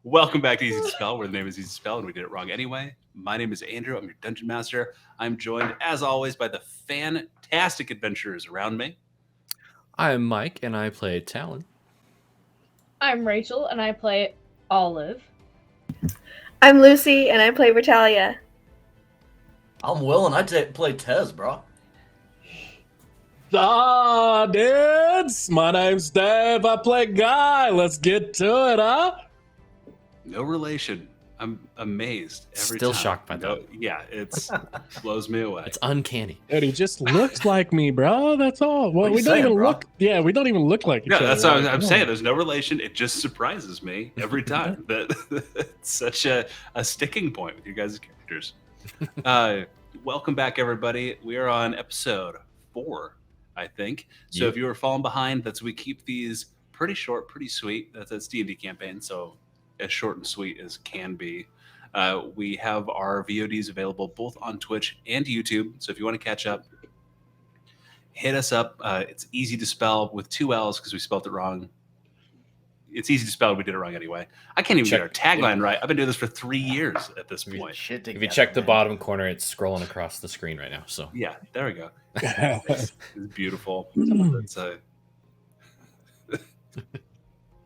Welcome back to Easy Dispell, where the name is Easy Dispell, and we did it wrong anyway. My name is Andrew. I'm your Dungeon Master. I'm joined, as always, by the fantastic adventurers around me. I'm Mike, and I play Talon. I'm Rachel, and I play Olive. I'm Lucy, and I play Ritalia. I'm Will, and I play Tez, bro. Dudes! My name's Dave. I play Guy. Let's get to it, huh? No relation. I'm amazed every Still time. shocked by that. Yeah, it blows me away. It's uncanny. Dude, he just looks like me, bro. That's all. Well, What are you we don't saying, even bro? look. Yeah, we don't even look like each Yeah, other. that's what Like, I'm come saying. on. There's no relation. It just surprises me every time that it's such a sticking point with you guys' characters. Welcome back, everybody. We are on episode 4, I think. So if you were falling behind, we keep these pretty short, pretty sweet. That's D&D campaign, so as short and sweet as can be. We have our VODs available both on Twitch and YouTube. So if you want to catch up, hit us up. It's Easy Dispell with 2 L's because we spelled it wrong. It's Easy Dispel. We did it wrong anyway. I can't even get our tagline right. I've been doing this for 3 years at this point. If you check the bottom corner, it's scrolling across the screen right now. So Yeah, there we go. It's beautiful. It's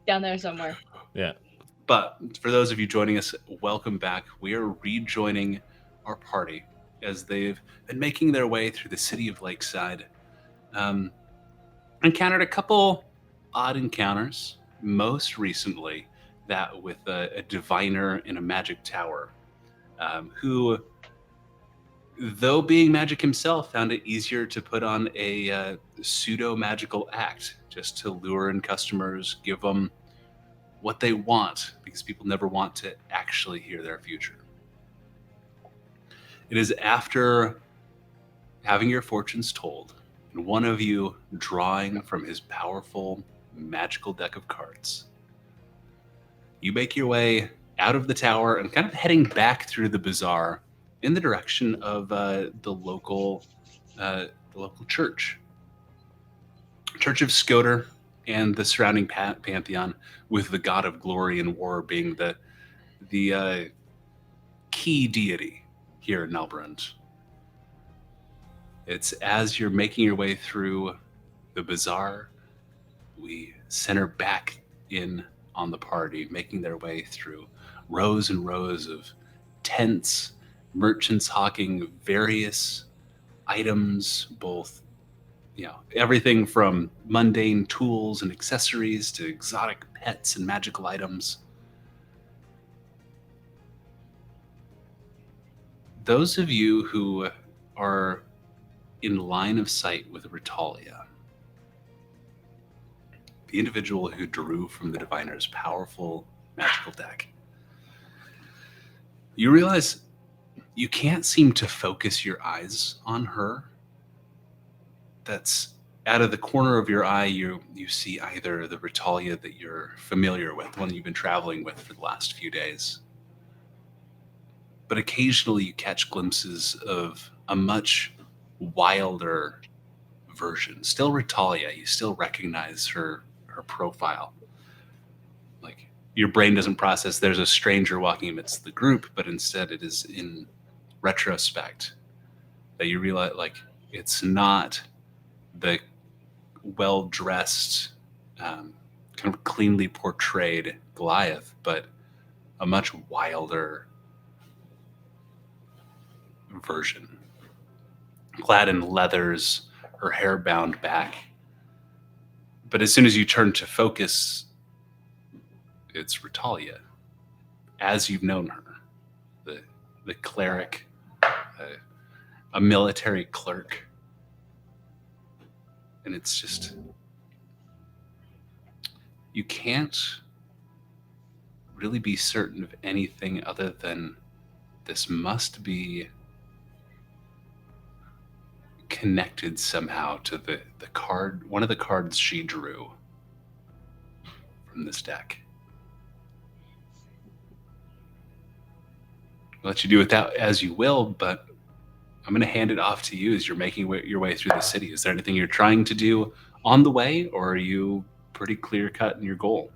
Down there somewhere. yeah. But for those of you joining us, welcome back. We are rejoining our party as they've been making their way through the city of Lakeside. Encountered a couple odd encounters. Most recently, that with a diviner in a magic tower, who, though being magic himself, found it easier to put on a pseudo-magical act just to lure in customers, give them what they want, because people never want to actually hear their future. It is after having your fortunes told, and one of you drawing from his powerful magical deck of cards, you make your way out of the tower and kind of heading back through the bazaar in the direction of the local church of Scoter, and the surrounding pantheon, with the god of glory and war being the key deity here in Nelbrund. It's as you're making your way through the bazaar, we center back in on the party, making their way through rows and rows of tents, merchants hawking various items, both everything from mundane tools and accessories to exotic pets and magical items. Those of you who are in line of sight with Ritalia, the individual who drew from the diviner's powerful magical deck, you realize you can't seem to focus your eyes on her. That's out of the corner of your eye, you see either the Ritalia that you're familiar with, the one you've been traveling with for the last few days. But occasionally you catch glimpses of a much wilder version. Still Ritalia, you still recognize her profile. Like, your brain doesn't process there's a stranger walking amidst the group, but instead it is in retrospect that you realize, like, it's not the well-dressed, kind of cleanly portrayed Goliath, but a much wilder version. Clad in leathers, her hair bound back. But as soon as you turn to focus, it's Ritalia, as you've known her. The cleric, a military clerk. And it's just, you can't really be certain of anything other than this must be connected somehow to the card, one of the cards she drew from this deck. I'll let you do with that as you will, but I'm going to hand it off to you as you're making your way through the city. Is there anything you're trying to do on the way, or are you pretty clear-cut in your goal?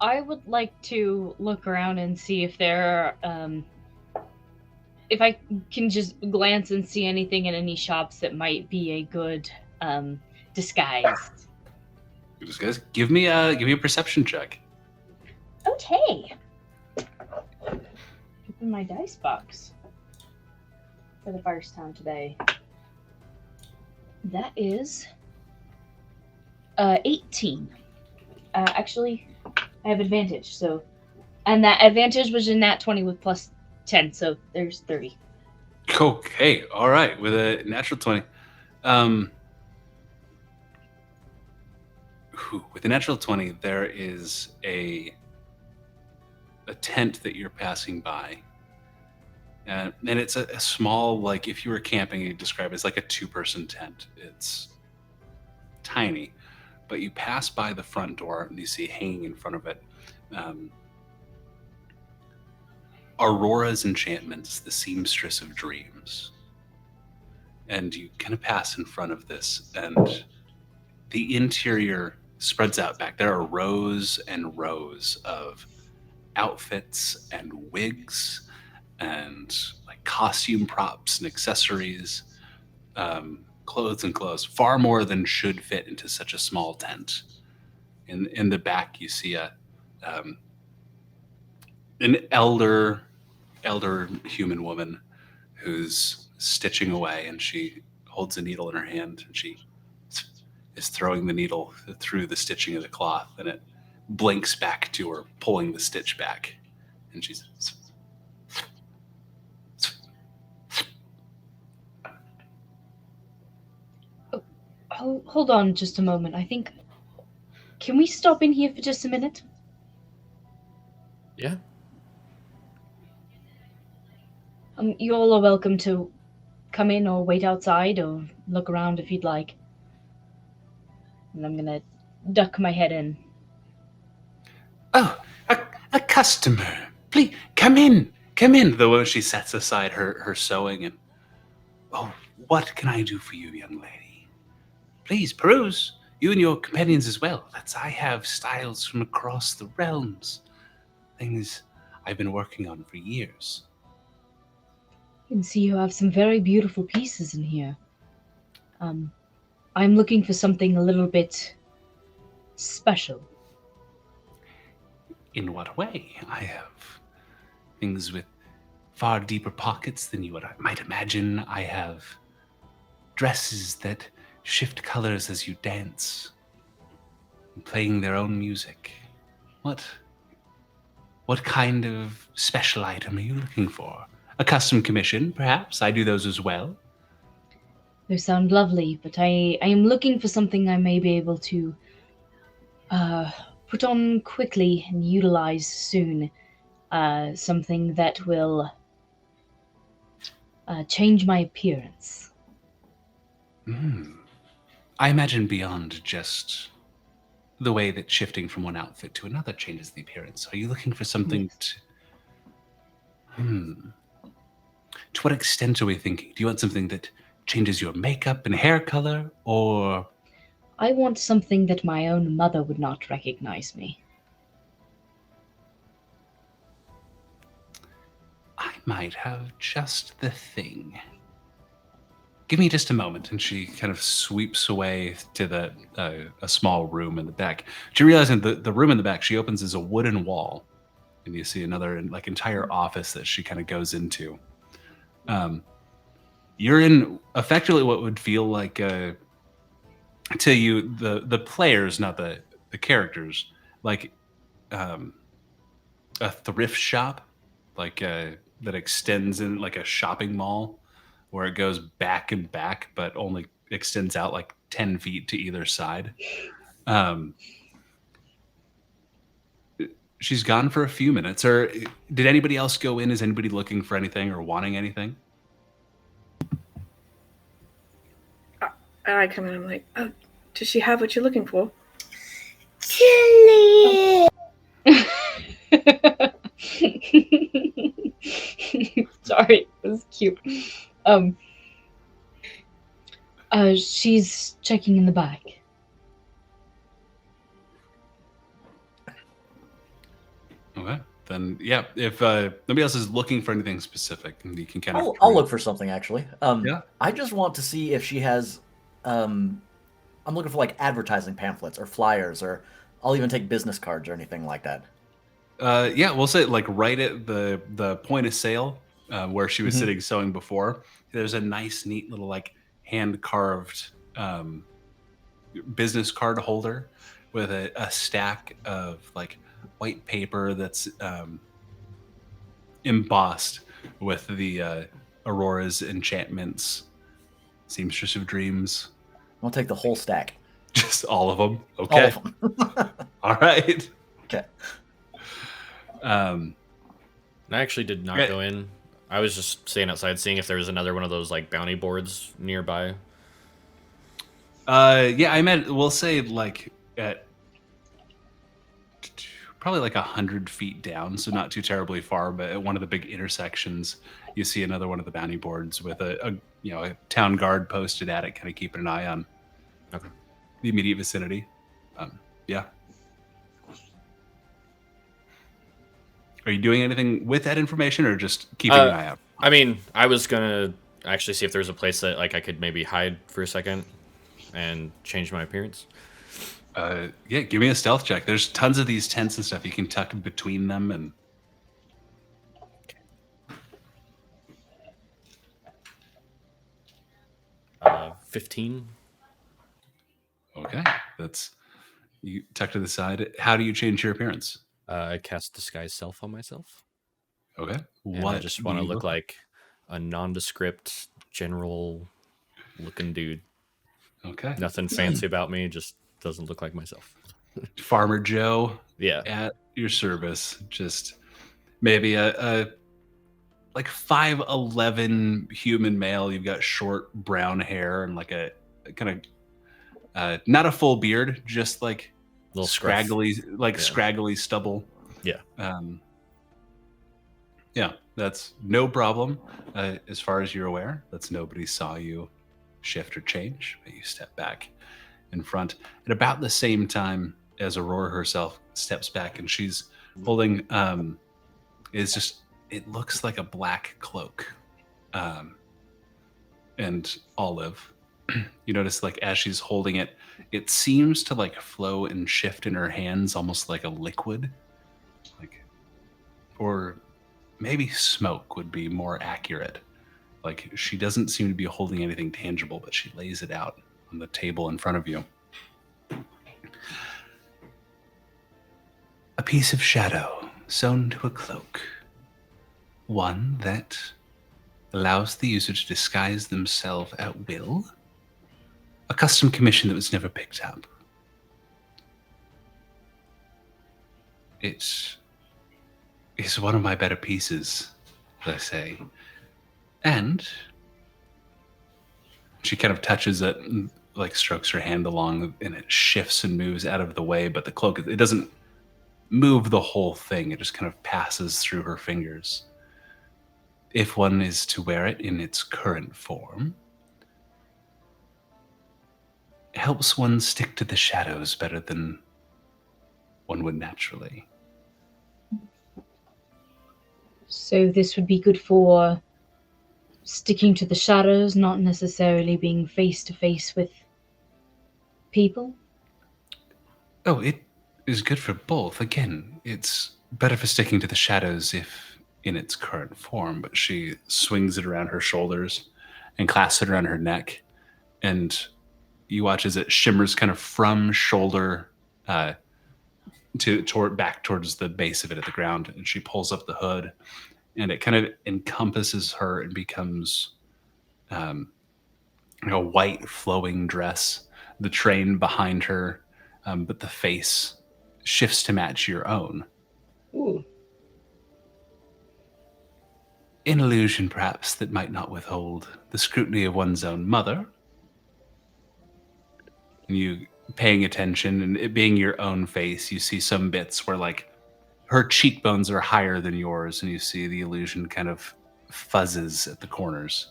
I would like to look around and see if there are, if I can just glance and see anything in any shops that might be a good disguise. You guys, give me a perception check. Okay. Open my dice box for the first time today. That is 18. Actually, I have advantage, so, and that advantage was in nat 20 with plus 10, so there's 30. Okay, all right, with a natural 20. With a natural 20, there is a tent that you're passing by. And it's a small, like, if you were camping, you'd describe it as like a 2-person tent. It's tiny, but you pass by the front door and you see hanging in front of it Aurora's Enchantments, the Seamstress of Dreams. And you kind of pass in front of this, and the interior spreads out back. There are rows and rows of outfits and wigs and like costume props and accessories, clothes and clothes, far more than should fit into such a small tent. In the back, you see an elder human woman who's stitching away, and she holds a needle in her hand, and she is throwing the needle through the stitching of the cloth, and it blinks back to her, pulling the stitch back, and she's Hold on just a moment. I think, can we stop in here for just a minute? Yeah. You all are welcome to come in or wait outside or look around if you'd like. And I'm gonna duck my head in. Oh, a customer. Please, come in. Come in. The woman, she sets aside her sewing and, oh, what can I do for you, young lady? Please, peruse. You and your companions as well. I have styles from across the realms. Things I've been working on for years. I can see you have some very beautiful pieces in here. I'm looking for something a little bit special. In what way? I have things with far deeper pockets than you might imagine. I have dresses that shift colors as you dance, playing their own music. What kind of special item are you looking for? A custom commission, perhaps? I do those as well. They sound lovely, but I am looking for something I may be able to put on quickly and utilize soon. Something that will change my appearance. I imagine beyond just the way that shifting from one outfit to another changes the appearance. Are you looking for something to what extent are we thinking? Do you want something that changes your makeup and hair color, or... I want something that my own mother would not recognize me. I might have just the thing. Give me just a moment. And she kind of sweeps away to a small room in the back. She realizes the room in the back she opens is a wooden wall. And you see another like entire office that she kind of goes into. You're in effectively what would feel like to you, the players, not the characters, like a thrift shop, like that extends in like a shopping mall, where it goes back and back, but only extends out like 10 feet to either side. She's gone for a few minutes. Or did anybody else go in? Is anybody looking for anything or wanting anything? I come in, I'm like, oh, does she have what you're looking for? Chili. Sorry, it was cute. She's checking in the back. then yeah, if nobody else is looking for anything specific, you can kind of. I'll look for something actually. Yeah. I just want to see if she has. I'm looking for like advertising pamphlets or flyers, or I'll even take business cards or anything like that. Yeah, we'll say like right at the point of sale where she was Mhm. sitting sewing before. There's a nice, neat little like hand carved business card holder with a stack of like white paper that's embossed with the Aurora's enchantments, seamstress of dreams, I'll take the whole stack. just all of them. All Okay, of them. all right. Okay. I actually did not Right. go in. I was just staying outside, seeing if there was another one of those like bounty boards nearby. Yeah, I meant we'll say like at probably like 100 feet down, so not too terribly far, but at one of the big intersections, you see another one of the bounty boards with a town guard posted at it, kind of keeping an eye on Okay. the immediate vicinity. Yeah. Are you doing anything with that information, or just keeping an eye out? I mean, I was gonna actually see if there's a place that like I could maybe hide for a second and change my appearance. Yeah, give me a stealth check. There's tons of these tents and stuff. You can tuck between them, and 15. okay, that's you tuck to the side. How do you change your appearance? I cast disguise self on myself. Okay, And what I just do want to you look like a nondescript, general looking dude. Okay, Nothing fancy about me. Just doesn't look like myself. Farmer Joe Yeah. at your service. Just maybe a like 5'11" human male. You've got short brown hair and like a kind of not a full beard, just like Little scruff. scraggly, like Yeah. scraggly stubble. Yeah. Yeah, that's no problem. As far as you're aware, that's nobody saw you shift or change, but you step back in front at about the same time as Aurora herself steps back, and she's holding is just it looks like a black cloak, and olive. You notice like as she's holding it, it seems to like flow and shift in her hands almost like a liquid, like, or maybe smoke would be more accurate. Like she doesn't seem to be holding anything tangible, but she lays it out on the table in front of you. A piece of shadow sewn to a cloak. One that allows the user to disguise themselves at will. A custom commission that was never picked up. It is one of my better pieces, as I say. And she kind of touches it and like strokes her hand along, and it shifts and moves out of the way, but the cloak, it doesn't move the whole thing. It just kind of passes through her fingers. If one is to wear it in its current form, it helps one stick to the shadows better than one would naturally. So this would be good for sticking to the shadows, not necessarily being face to face with people. Oh, it is good for both. Again, it's better for sticking to the shadows if in its current form, but she swings it around her shoulders and clasps it around her neck, and you watch as it shimmers kind of from shoulder back towards the base of it at the ground, and she pulls up the hood, and it kind of encompasses her and becomes a white flowing dress. The train behind her, but the face shifts to match your own. Ooh. An illusion, perhaps, that might not withhold the scrutiny of one's own mother. And you paying attention, and it being your own face, you see some bits where, like, her cheekbones are higher than yours, and you see the illusion kind of fuzzes at the corners.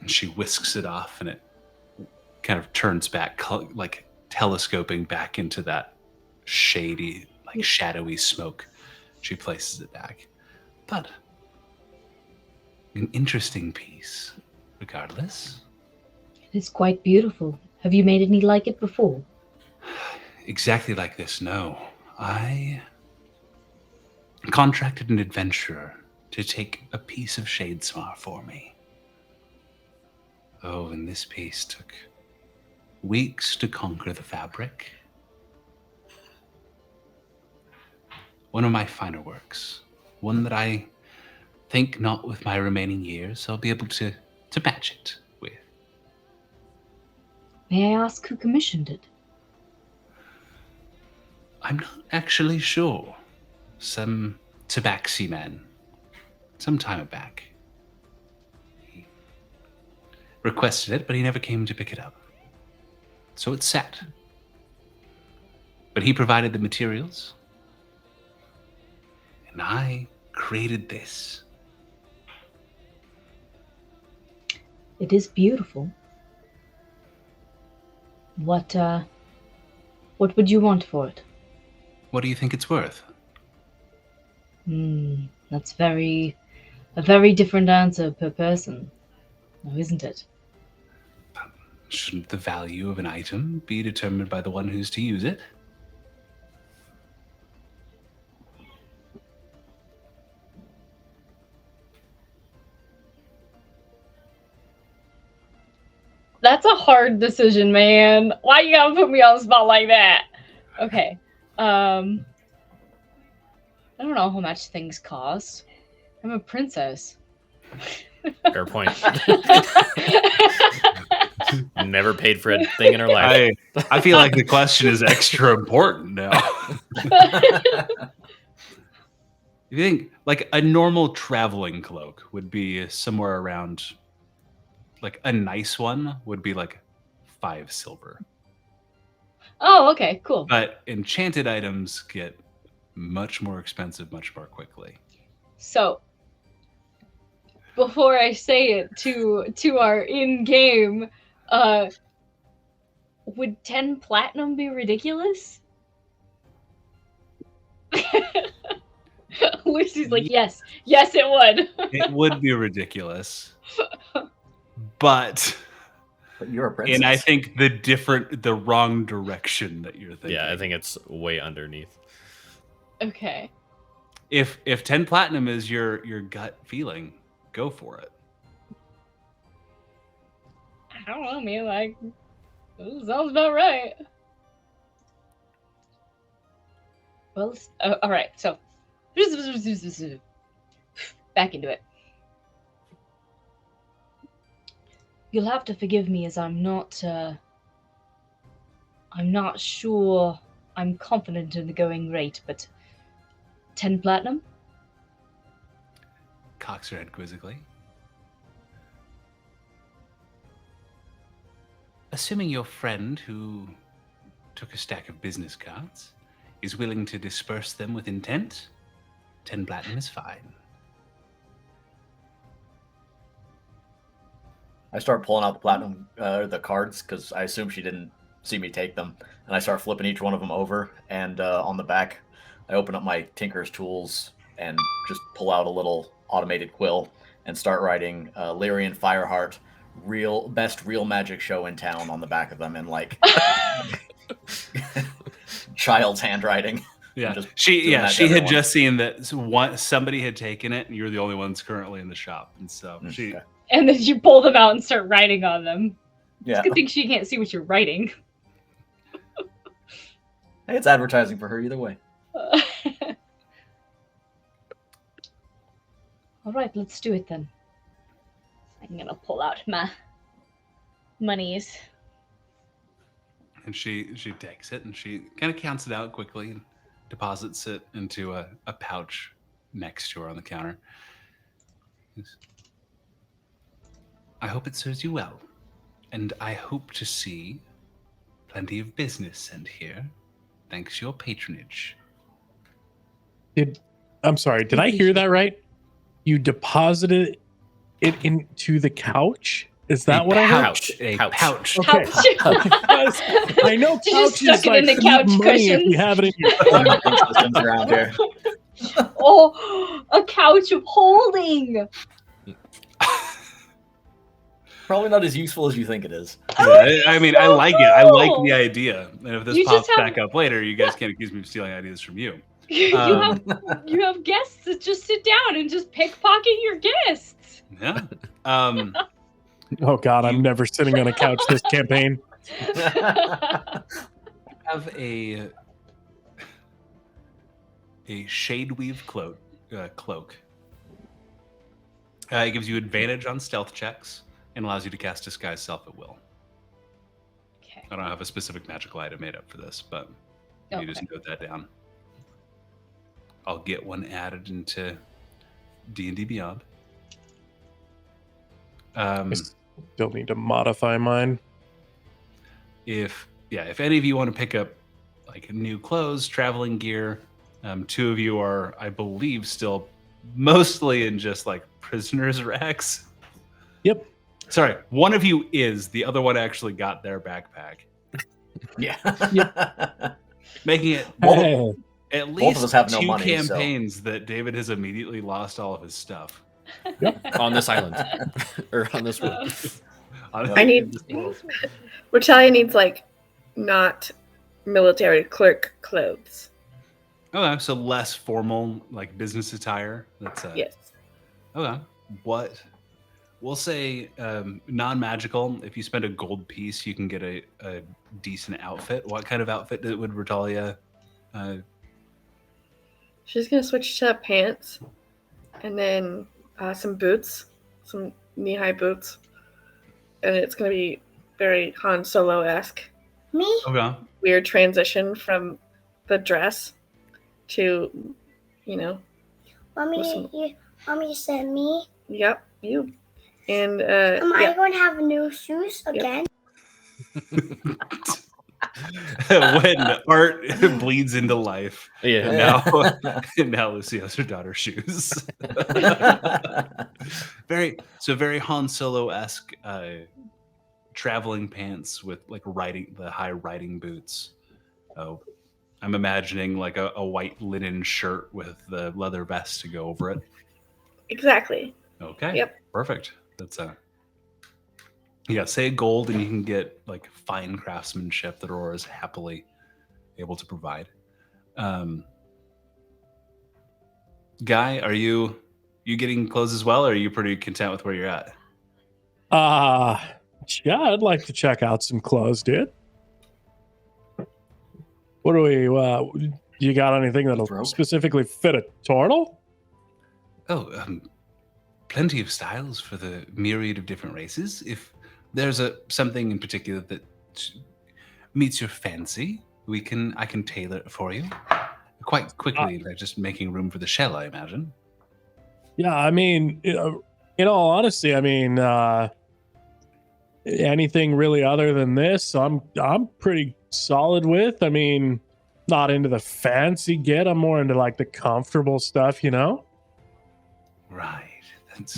And she whisks it off, and it kind of turns back, like telescoping back into that shady, like shadowy smoke She places it back. But an interesting piece, regardless. It's quite beautiful. Have you made any like it before? Exactly like this, no. I contracted an adventurer to take a piece of Shadesmar for me. Oh, and this piece took weeks to conquer the fabric. One of my finer works. One that I think not with my remaining years I'll be able to match it with. May I ask who commissioned it? I'm not actually sure. Some tabaxi man. Some time back. He requested it, but he never came to pick it up. So it's sat. But he provided the materials. And I created this. It is beautiful. What would you want for it? What do you think it's worth? That's a very different answer per person, isn't it? Shouldn't the value of an item be determined by the one who's to use it? That's a hard decision, man. Why you gotta put me on the spot like that? Okay. I don't know how much things cost. I'm a princess. Fair point. Never paid for a thing in her life. I feel like the question is extra important now. You think like a normal traveling cloak would be somewhere around, like a nice one would be like 5 silver. Oh, okay, cool. But enchanted items get much more expensive much more quickly. So, before I say it to our in-game, would 10 platinum be ridiculous? Lucy's like, yes, it would. It would be ridiculous. But you're a princess. and I think the wrong direction that you're thinking. Yeah, I think it's way underneath. Okay. If 10 platinum is your gut feeling, go for it. I don't know, man. Like, that sounds about right. Well, all right. So, back into it. You'll have to forgive me, as I'm not sure. I'm confident in the going rate, but 10 platinum. Cocks her head quizzically. Assuming your friend who took a stack of business cards is willing to disperse them with intent, 10 platinum is fine. I start pulling out the platinum, the cards, because I assume she didn't see me take them, and I start flipping each one of them over. And on the back, I open up my Tinker's Tools and just pull out a little automated quill and start writing Lyrian Fireheart, best real magic show in town on the back of them in like child's handwriting. Yeah, she had just seen that somebody had taken it, and you're the only ones currently in the shop, and so she. Okay. And then you pull them out and start writing on them. Yeah. It's a good thing she can't see what you're writing. Hey, it's advertising for her either way. All right, let's do it then. I'm gonna pull out my monies. And she takes it and she kind of counts it out quickly and deposits it into a pouch next to her on the counter. I hope it serves you well, and I hope to see plenty of business sent here, thanks to your patronage. I'm sorry, did I hear that right? You deposited it into the couch? Is that what I heard? A pouch. Okay. I know You just couches stuck it in like the couch money if cushions. you have it in your Systems around here. Oh, a couch of holding. Probably not as useful as you think it is. Yeah, I mean, I so like it. I like cool. the idea. And if this You just pops have- back up later, you guys can't accuse me of stealing ideas from you. You Um, have guests that just sit down and just pickpocket your guests. Yeah. Oh God, I'm You- never sitting on a couch this campaign. Have a shade weave cloak. It gives you advantage on stealth checks and allows you to cast disguise self at will. Okay. I don't have a specific magical item made up for this, but you just note that down. I'll get one added into D&D Beyond. I still need to modify mine. If any of you want to pick up like new clothes, traveling gear, two of you are, I believe, still mostly in just like prisoners' rags. Yep. Sorry, one of you is. The other one actually got their backpack, Yeah. making it Hey, at Both least of us have no two money, so- campaigns that David has immediately lost all of his stuff. On this island. Or on this world. I need- Retalia needs like not military clerk clothes. Okay, so less formal, like business attire. That's Yes. Okay. What? We'll say non-magical. If you spend a gold piece, you can get a decent outfit. What kind of outfit would Retalia? She's gonna switch to pants, and then some boots, some knee-high boots, and it's gonna be very Han Solo-esque. Me? Okay. Weird transition from the dress to, Want me to send me? yep, you. And Am I yeah, going to have new shoes again? When art bleeds into life, Yeah. and now Lucy has her daughter's shoes. Very Han Solo-esque traveling pants with like the high riding boots. Oh, I'm imagining like a white linen shirt with the leather vest to go over it. exactly. Okay. Yep. Perfect. That's say gold, and you can get like fine craftsmanship that Aurora is happily able to provide. Guy, are you getting clothes as well, or are you pretty content with where you're at? Yeah, I'd like to check out some clothes, dude. What do we? You got anything that'll Broke. specifically fit a turtle? Oh, plenty of styles for the myriad of different races. If there's something in particular that meets your fancy, I can tailor it for you quite quickly by just making room for the shell, I imagine. Yeah, I mean, in all honesty, I mean, anything really other than this, I'm pretty solid with. I mean, not into the fancy get. I'm more into like the comfortable stuff, you know. Right. And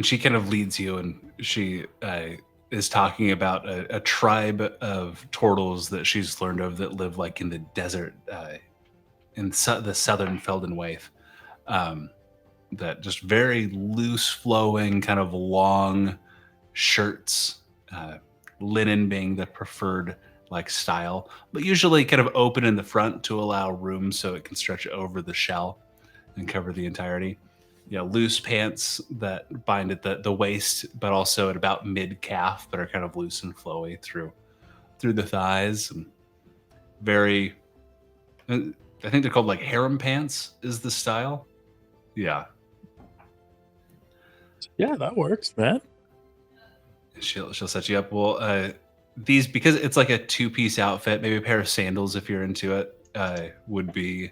she kind of leads you, and she is talking about a tribe of turtles that she's learned of that live like in the desert in the southern Felden Waif. That just very loose flowing, kind of long shirts, linen being the preferred like style, but usually kind of open in the front to allow room so it can stretch over the shell and cover the entirety. Loose pants that bind at the waist, but also at about mid calf, but are kind of loose and flowy through the thighs. And very, I think they're called like harem pants is the style. Yeah. Yeah, that works, man. She'll set you up. Well, these, because it's like a 2-piece outfit, maybe a pair of sandals if you're into it, would be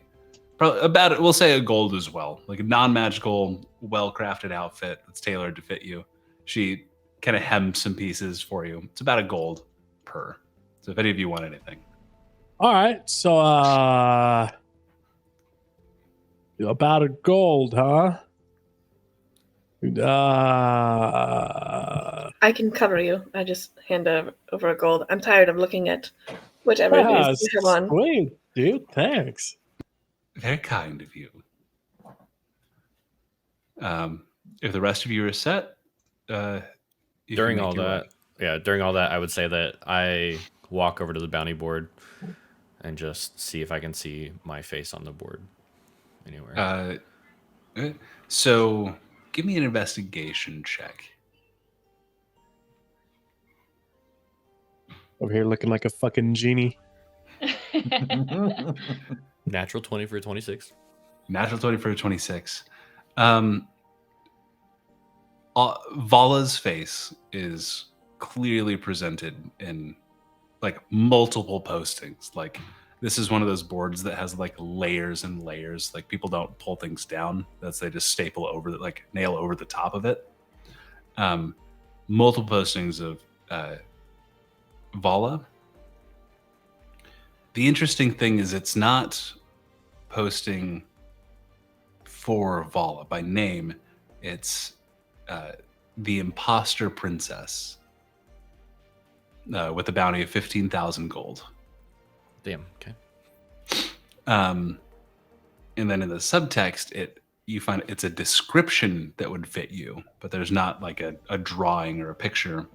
probably about, we'll say, a gold as well, like a non-magical, well-crafted outfit that's tailored to fit you. She kind of hems some pieces for you. It's about a gold per. So if any of you want anything. All right, so about a gold, huh? I can cover you. I just hand over a gold. I'm tired of looking at whichever of Yeah, these you have on. sweet. dude. Thanks. Very kind of you. If the rest of you are set, you can During make all your that, way. during all that, I would say that I walk over to the bounty board and just see if I can see my face on the board anywhere. So give me an investigation check. Over here looking like a fucking genie. Natural 20 for a 26. Natural 20 for a 26. Vala's face is clearly presented in like multiple postings. Like this is one of those boards that has like layers and layers. Like people don't pull things down. They just staple over like nail over the top of it. Multiple postings of Vala. The interesting thing is it's not posting for Vala by name. It's the imposter princess with a bounty of 15,000 gold. Damn. Okay. And then in the subtext, you find it's a description that would fit you, but there's not like a drawing or a picture.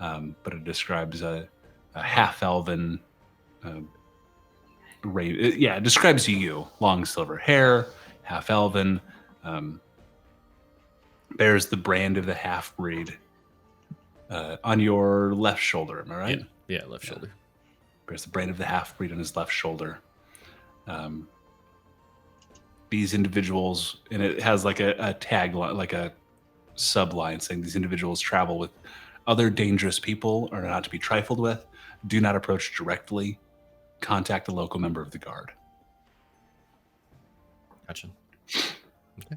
But it describes a half-elven it describes you. Long silver hair, half-elven, bears the brand of the half-breed on your left shoulder. Am I right? Yeah, left shoulder. Bears the brand of the half-breed on his left shoulder. These individuals, and it has like a tagline, like a subline saying these individuals travel with other dangerous people, are not to be trifled with. Do not approach directly. Contact a local member of the guard. Gotcha. Okay.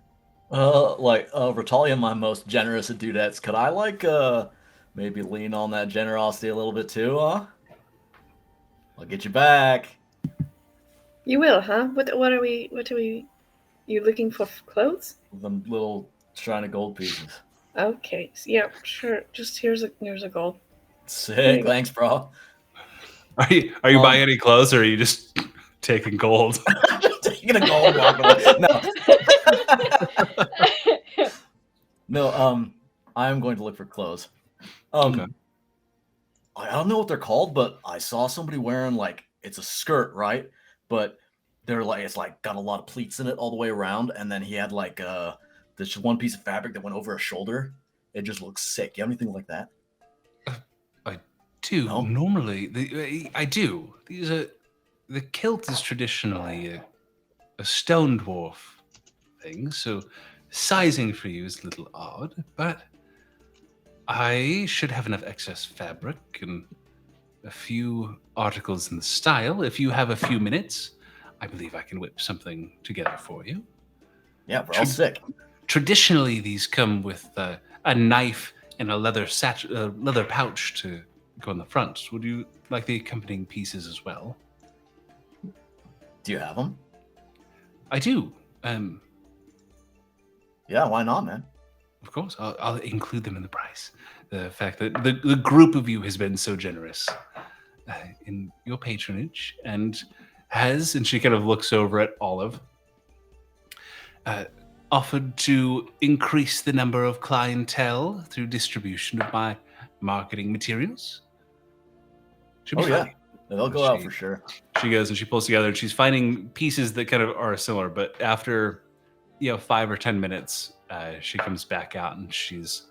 Ratalia, my most generous of dudettes. Could I maybe lean on that generosity a little bit too, huh? I'll get you back. You will, huh? What are we? You looking for clothes? The little shrine of gold pieces. Okay. Yeah, sure. Just here's a gold. Sick. Thanks, bro. Are you buying any clothes, or are you just taking gold? Just taking a gold walk away. No, I'm going to look for clothes. Okay. I don't know what they're called, but I saw somebody wearing it's a skirt, right? But they're it's got a lot of pleats in it all the way around, and then he had this one piece of fabric that went over his shoulder. It just looks sick. You have anything like that? I do. No? Normally, I do. The kilt is traditionally a stone dwarf thing, so sizing for you is a little odd, but I should have enough excess fabric and a few articles in the style. If you have a few minutes, I believe I can whip something together for you. Yeah, we're all sick. Traditionally, these come with a knife and a leather pouch to go in the front. Would you like the accompanying pieces as well? Do you have them? I do. Yeah, why not, man? Of course, I'll include them in the price. The fact that the group of you has been so generous in your patronage and she kind of looks over at Olive, offered to increase the number of clientele through distribution of my marketing materials. Should be fine. They'll go out for sure. She goes and she pulls together and she's finding pieces that kind of are similar, but after 5 or 10 minutes, she comes back out and she's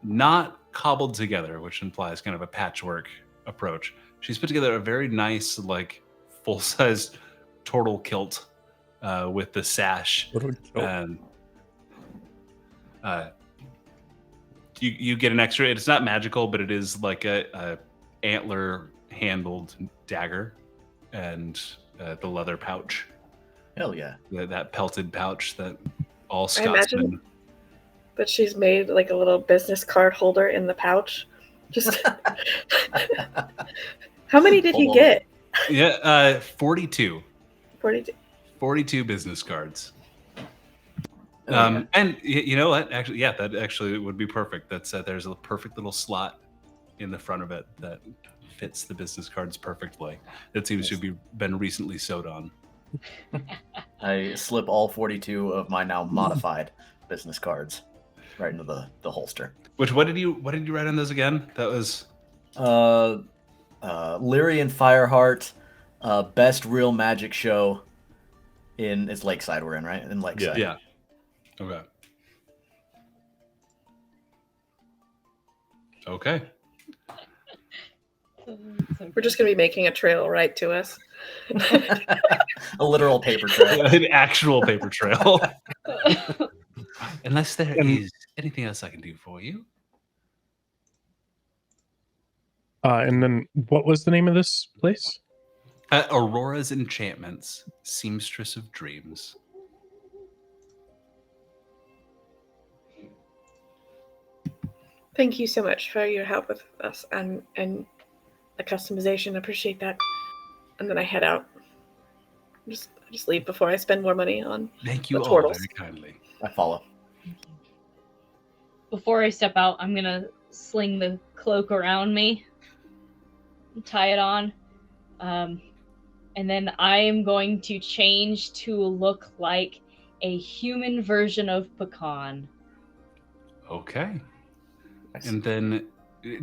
not cobbled together, which implies kind of a patchwork approach. She's put together a very nice, full-size turtle kilt with the sash. And you get an extra. It's not magical, but it is like a antler-handled dagger and the leather pouch. Hell yeah! That pelted pouch that all I imagine Scotsmen. that she's made like a little business card holder in the pouch. Just how many did he get? Yeah, 42. 42. 42 business cards. Yeah. And you know what? Actually, that actually would be perfect. There's a perfect little slot in the front of it that fits the business cards perfectly. It seems to have been recently sewed on. I slip all 42 of my now modified business cards right into the holster. Which what did you write on those again? That was Lyrian Fireheart, best real magic show it's Lakeside we're in, right? In Lakeside. Yeah. Okay. Okay. We're just going to be making a trail right to us. A literal paper trail. An actual paper trail. Unless there is anything else I can do for you. And then what was the name of this place? Aurora's Enchantments, Seamstress of Dreams. Thank you so much for your help with us and the customization. I appreciate that. And then I head out. I just leave before I spend more money on Thank you the all turtles. very kindly. I follow. Before I step out, I'm gonna sling the cloak around me, tie it on, and then I am going to change to look like a human version of Pecan. Okay. And then,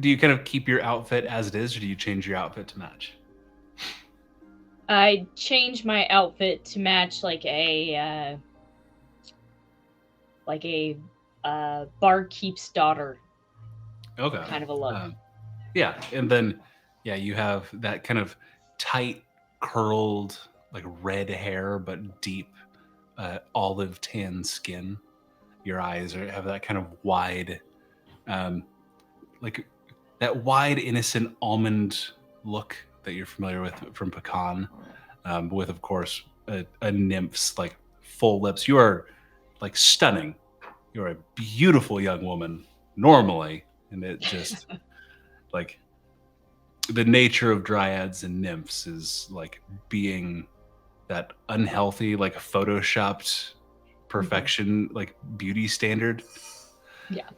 do you kind of keep your outfit as it is, or do you change your outfit to match? I change my outfit to match like a barkeep's daughter Okay. kind of a look. Yeah, and then you have that kind of tight, curled, like red hair, but deep olive tan skin. Your eyes have that kind of wide, like that wide, innocent almond look that you're familiar with from Pecan, with of course a nymph's like full lips. You are like stunning. You're a beautiful young woman normally, and it just like the nature of dryads and nymphs is like being that unhealthy, like photoshopped perfection, like beauty standard. Yeah.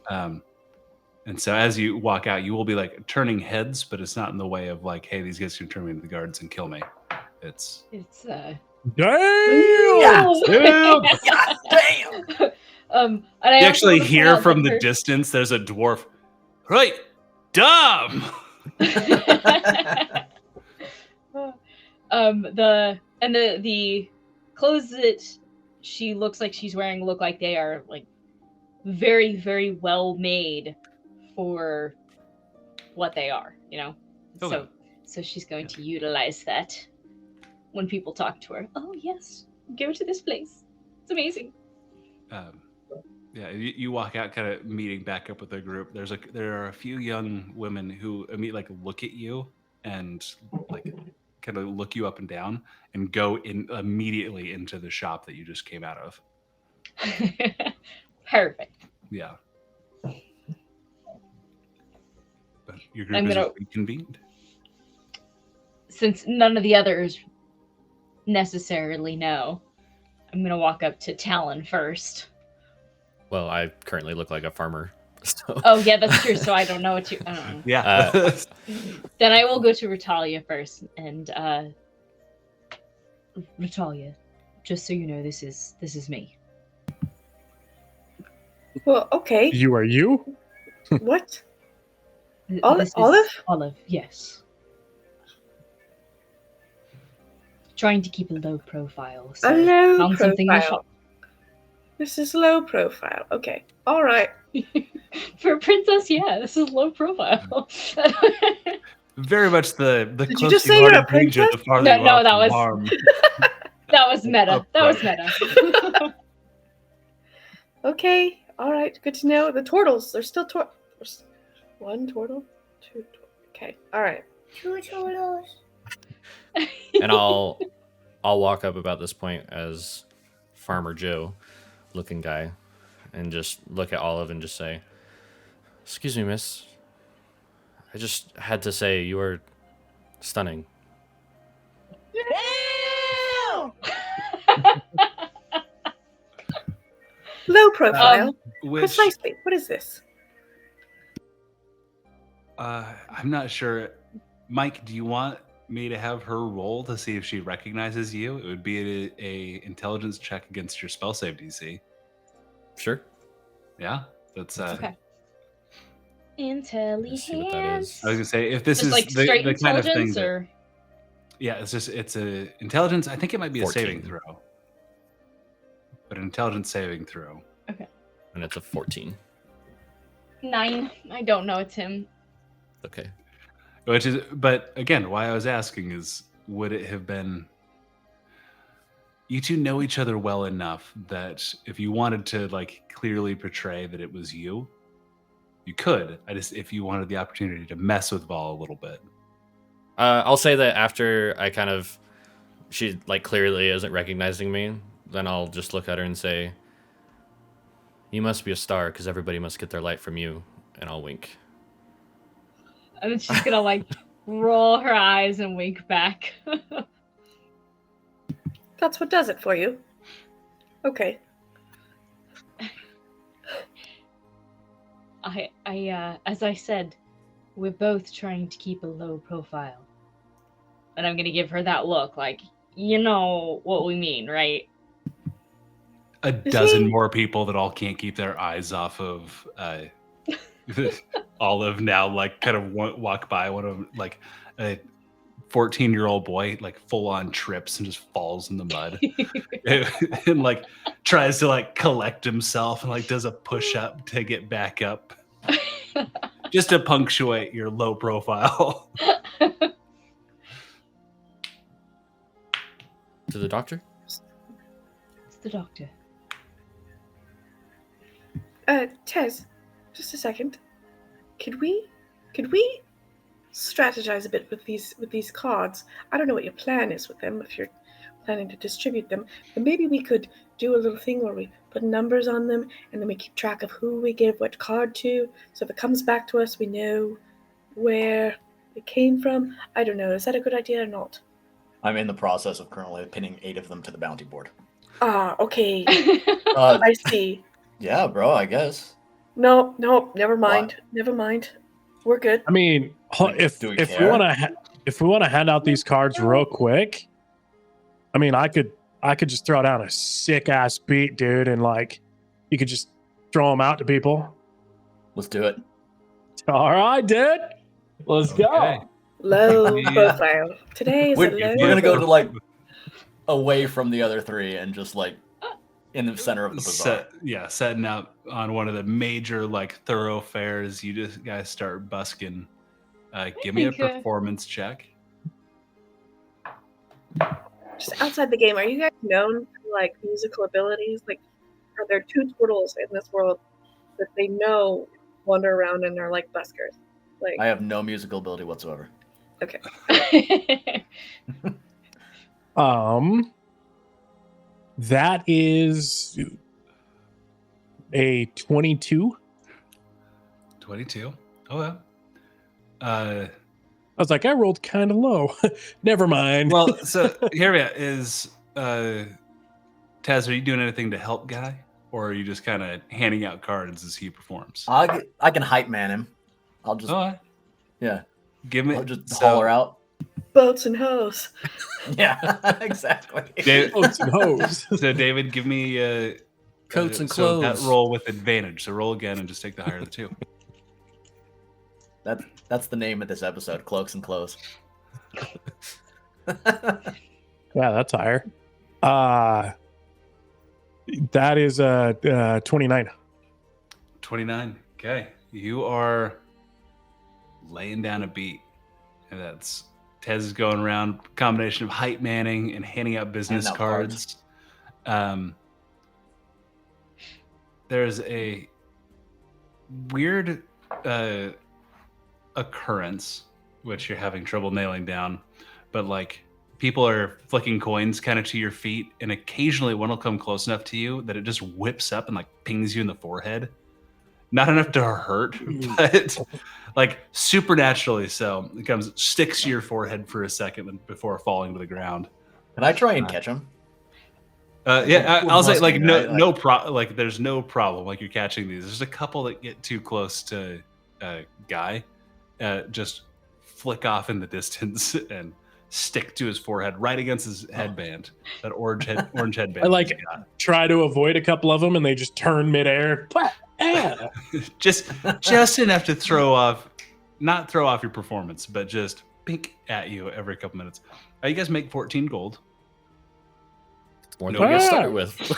And so as you walk out, you will be like turning heads, but it's not in the way of like, hey, these guys can turn me into the guards and kill me. It's Damn! Damn! And I you also actually wanna point hear out from that the distance there's a dwarf. Right. Dumb. the clothes that she looks like she's wearing look like they are like very, very well made for what they are, you know. Okay. So she's going to utilize that when people talk to her. Oh yes, go to this place. It's amazing. You walk out, kind of meeting back up with the group. There are a few young women who look at you and like kind of look you up and down and go in immediately into the shop that you just came out of. Perfect. Yeah. But your group is reconvened. Since none of the others necessarily know, I'm gonna walk up to Talon first. Well, I currently look like a farmer. So. Oh yeah, that's true. So I don't know what you. I don't know. Yeah. Then I will go to Ratalia first, and Ratalia, just so you know, this is me. Well, okay. You are you? What? This Olive? is Olive, yes. Trying to keep a low profile. So A low found something in the profile. shop. This is low profile. Okay. All right. For a princess, yeah, this is low profile. Very much the Did you closer just say you you're are a to danger, the princess? farther No, you are that from was- harm. That was meta. Oh, That was right. meta. Okay. All right. Good to know. The turtles. There's still there's one turtle. Two. Okay. All right. 2 turtles. And I'll walk up about this point as Farmer Joe looking guy and just look at Olive and just say, "Excuse me, miss. I just had to say you are stunning." Low profile. Which Precisely. What is this? I'm not sure Mike, do you want me to have her roll to see if she recognizes you? It would be a intelligence check against your spell save DC. Sure. Yeah, that's Okay. Let's see what that Intelligence. is. I was gonna say if this Just is like the straight kind of thing intelligence, that, or yeah, it's a intelligence. I think it might be 14. a saving throw, but an intelligence saving throw. And it's a 14. 9. I don't know. It's him. Okay. Which is, but again, why I was asking is, would it have been? You two know each other well enough that if you wanted to like clearly portray that it was you, you could. If you wanted the opportunity to mess with Vol a little bit. I'll say that after she like clearly isn't recognizing me, then I'll just look at her and say, "You must be a star, because everybody must get their light from you." And I'll wink. And then she's gonna like roll her eyes and wink back. That's what does it for you. Okay. As I said, we're both trying to keep a low profile. And I'm gonna give her that look, like, you know what we mean, right? A dozen more people that all can't keep their eyes off of Olive now, like kind of walk by one of them, like a 14-year-old boy, like full on trips and just falls in the mud and like tries to like collect himself and like does a push up to get back up just to punctuate your low profile. To the doctor? It's the doctor. Tez, just a second. Could we strategize a bit with these cards? I don't know what your plan is with them, if you're planning to distribute them, but maybe we could do a little thing where we put numbers on them and then we keep track of who we give what card to, so if it comes back to us we know where it came from. I don't know, is that a good idea or not? I'm in the process of currently pinning 8 of them to the bounty board. Okay. Uh, I see. yeah, bro, I guess. No, never mind. Never mind. We're good. I mean, if Do we if we care? want to hand out these cards real quick, I mean, I could just throw down a sick ass beat, dude, and like you could just throw them out to people. Let's do it. All right, dude, let's Okay. go. Low Yeah. profile. Today is a low. We're gonna go to like away from the other 3 and just like in the center of the bazaar. Setting out on one of the major like thoroughfares. You just guys start busking. Give me a Okay. performance check. Just outside the game, are you guys known for like musical abilities? Like, are there 2 turtles in this world that they know wander around and are like buskers? Like, I have no musical ability whatsoever. That is a 22. 22. Oh yeah. I was like, I rolled kind of low. Never mind. Well, so here we are. Is Taz, are you doing anything to help Guy, or are you just kind of handing out cards as he performs? I can hype man him. I'll just yeah. Give me. I'll just holler out. boats and hoes. Yeah, exactly. David, Coats and hose. so David, give me Coats and so clothes. that roll with advantage. So roll again and just take the higher of the 2. That's the name of this episode, Cloaks and Clothes. Yeah, that's higher. That is 29. 29. Okay, you are laying down a beat, and that's Tez is going around, combination of hype manning and handing out business Handing out cards. There's a weird occurrence which you're having trouble nailing down, but like people are flicking coins kind of to your feet, and occasionally one will come close enough to you that it just whips up and like pings you in the forehead. Not enough to hurt, but like supernaturally so. It comes, sticks to your forehead for a second before falling to the ground. Can I try and catch him? Yeah, With I'll say like musking, no, right? like there's no problem. Like you're catching these. There's a couple that get too close to Guy, just flick off in the distance and stick to his forehead, right against his headband. That orange headband. I like try to avoid a couple of them, and they just turn midair. just enough to not throw off your performance, but just pink at you every couple minutes. You guys make 14 gold. More than we start with.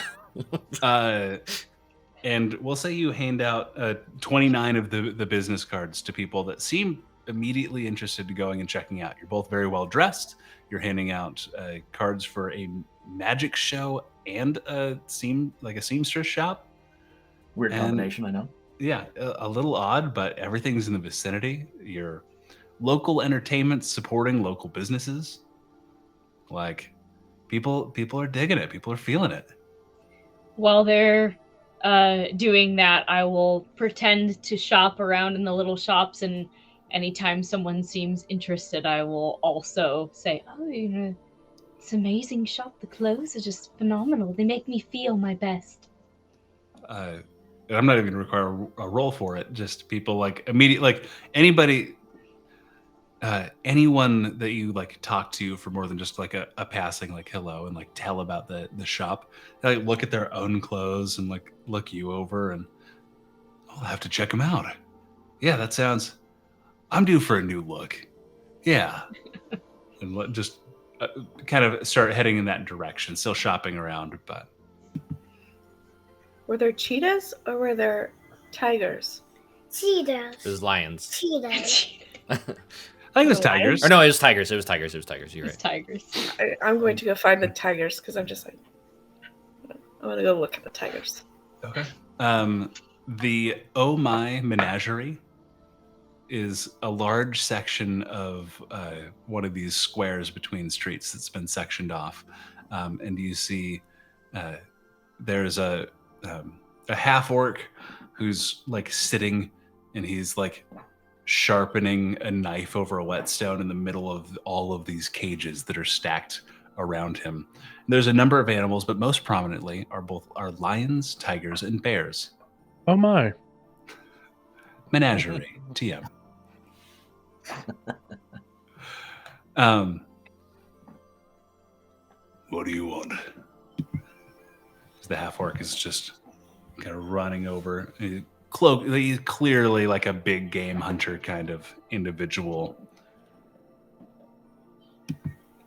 And we'll say you hand out 29 of the business cards to people that seem immediately interested to going and checking out. You're both very well dressed. You're handing out cards for a magic show and a seamstress shop. Weird combination, I know. Yeah, a little odd, but everything's in the vicinity. Your local entertainment supporting local businesses. Like, people are digging it. People are feeling it. While they're doing that, I will pretend to shop around in the little shops, and anytime someone seems interested, I will also say, "Oh, it's an amazing shop. The clothes are just phenomenal. They make me feel my best." I'm not even require a roll for it. Just people like immediately, like anybody, anyone that you like talk to for more than just like a passing like hello and like tell about the shop, they like look at their own clothes and like look you over and I'll have to check them out. Yeah, that sounds. I'm due for a new look. Yeah, and just kind of start heading in that direction. Still shopping around, but. Were there cheetahs or were there tigers? Cheetahs. It was lions. Cheetahs. I think it was tigers. Or no, it was tigers. It was tigers. You're right. It's tigers. I'm going to go find the tigers because I'm just like, I want to go look at the tigers. Okay. The Oh My Menagerie is a large section of one of these squares between streets that's been sectioned off, and you see there's a half orc who's like sitting, and he's like sharpening a knife over a whetstone in the middle of all of these cages that are stacked around him. And there's a number of animals, but most prominently are lions, tigers, and bears. Oh my. Menagerie. TM. What do you want? The half orc is just kind of running over. He's clearly like a big game hunter kind of individual.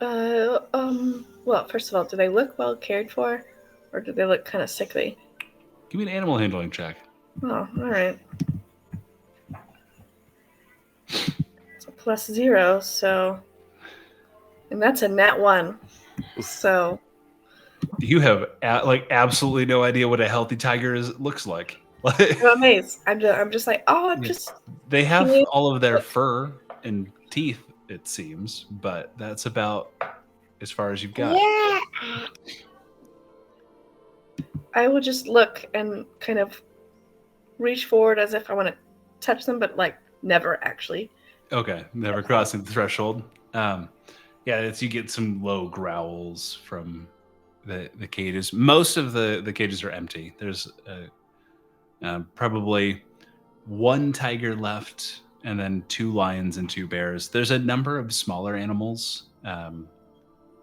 Well, first of all, do they look well cared for, or do they look kind of sickly? Give me an animal handling check. Oh, all right. It's a +0, so, and that's a nat 1. So You have absolutely no idea what a healthy tiger looks like. I'm amazed. I'm just like, They have all of their fur and teeth, it seems, but that's about as far as you've got. Yeah. I will just look and kind of reach forward as if I want to touch them, but like never actually. Okay, never crossing the threshold. You get some low growls from the cages. Most of the cages are empty. There's probably one tiger left, and then 2 lions and 2 bears. There's a number of smaller animals,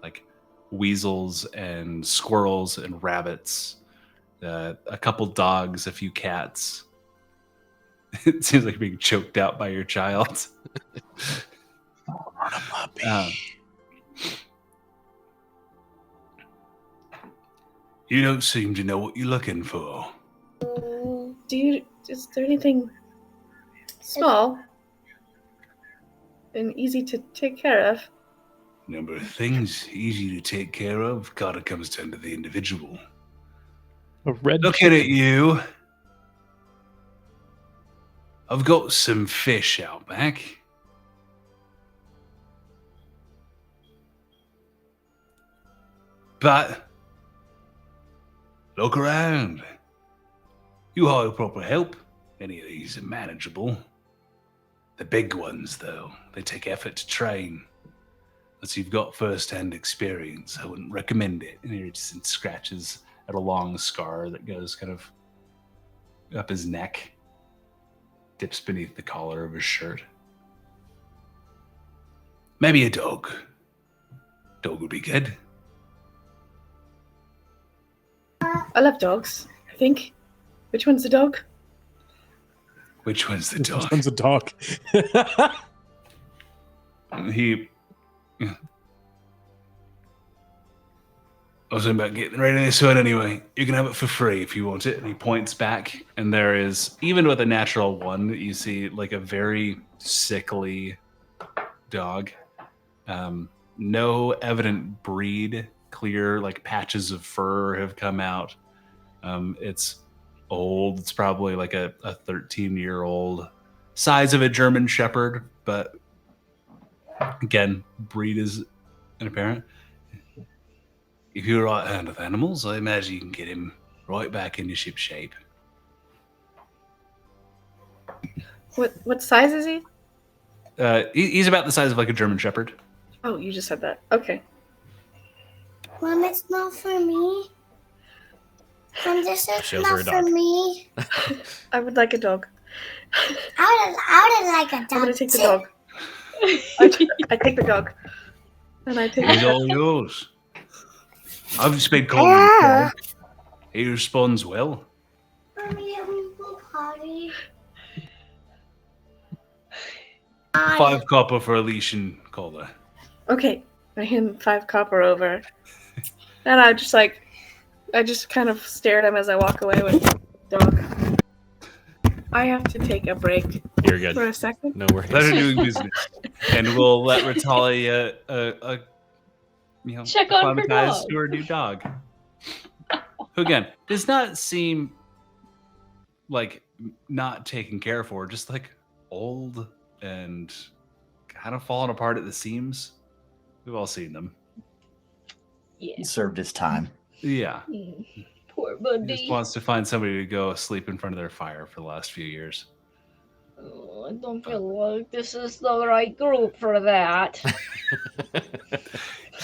like weasels and squirrels and rabbits, a couple dogs, a few cats. It seems like being choked out by your child. Run a puppy. You don't seem to know what you're looking for. Is there anything small and easy to take care of? Number of things easy to take care of. God, it comes down to the individual. A red Looking at you, I've got some fish out back. But look around. You hire proper help. Any of these are manageable. The big ones, though, they take effort to train. Unless you've got first-hand experience, I wouldn't recommend it. And he just scratches at a long scar that goes kind of up his neck, dips beneath the collar of his shirt. Maybe a dog. Dog would be good. I love dogs, I think. Which one's the dog? Which one's the Which dog? one's a dog? He. I was thinking about getting rid of this one anyway. You can have it for free if you want it. And he points back, and there is, even with a natural one, you see like a very sickly dog. No evident breed. Clear like patches of fur have come out. It's old. It's probably like a 13-year-old, size of a German Shepherd, but again, breed is inapparent. If you're right hand with animals, I imagine you can get him right back into ship shape. What size is he? He's about the size of like a German Shepherd. Oh, you just said that. Okay. Mom, it's not for me. Mom, this is She goes for not a for dog. me. I would like a dog. I would like a dog. I'm gonna take the too. dog. I take the dog. And I take He's the all yours. I've just been calling him Fred. He responds well. Mommy, I'm gonna go potty. 5 copper for a leash and collar. Okay. I hand 5 copper over. And I just kind of stare at him as I walk away with the dog. I have to take a break You're good. for a second. No worries. Let her doing business. And we'll let Ratalia Check on her acclimatize dog. to her new dog. Who again does not seem like not taken care for, just like old and kind of falling apart at the seams. We've all seen them. Yeah. He served his time. Yeah. Poor He buddy. just wants to find somebody to go sleep in front of their fire for the last few years. Oh, I don't feel like this is the right group for that.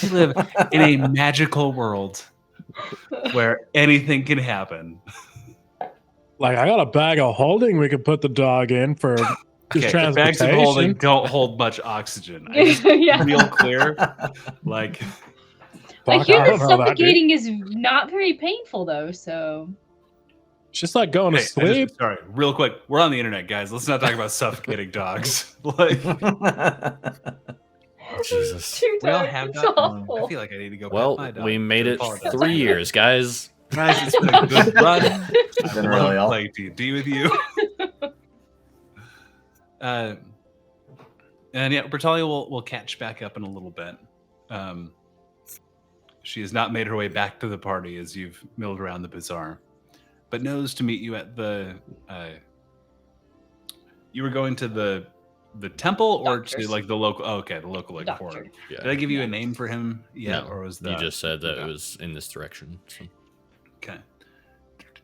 You live in a magical world where anything can happen. Like, I got a bag of holding we could put the dog in for just Okay, the transportation. bags of holding don't hold much oxygen. I just Yeah. real clear. Like I Fuck, hear I that don't know that, dude. suffocating is not very painful though, so It's just like going to hey, sleep. sorry, real quick. We're on the internet, guys. Let's not talk about suffocating dogs. Like Jesus. Too we all dark, have it's that. awful. I feel like I need to go. Well, pet my dog. we made I it apologize. 3 years, guys. Guys, it's been a good run. I Been love really all- playing D&D with you. And yeah, Bertalia will catch back up in a little bit. She has not made her way back to the party as you've milled around the bazaar, but knows to meet you at the. You were going to the temple or Doctors. to like the local? Oh, okay, the local like Doctor. forum. Yeah. Did I give you a name for him yet, No, or was you that just said that it okay. was in this direction. So. Okay.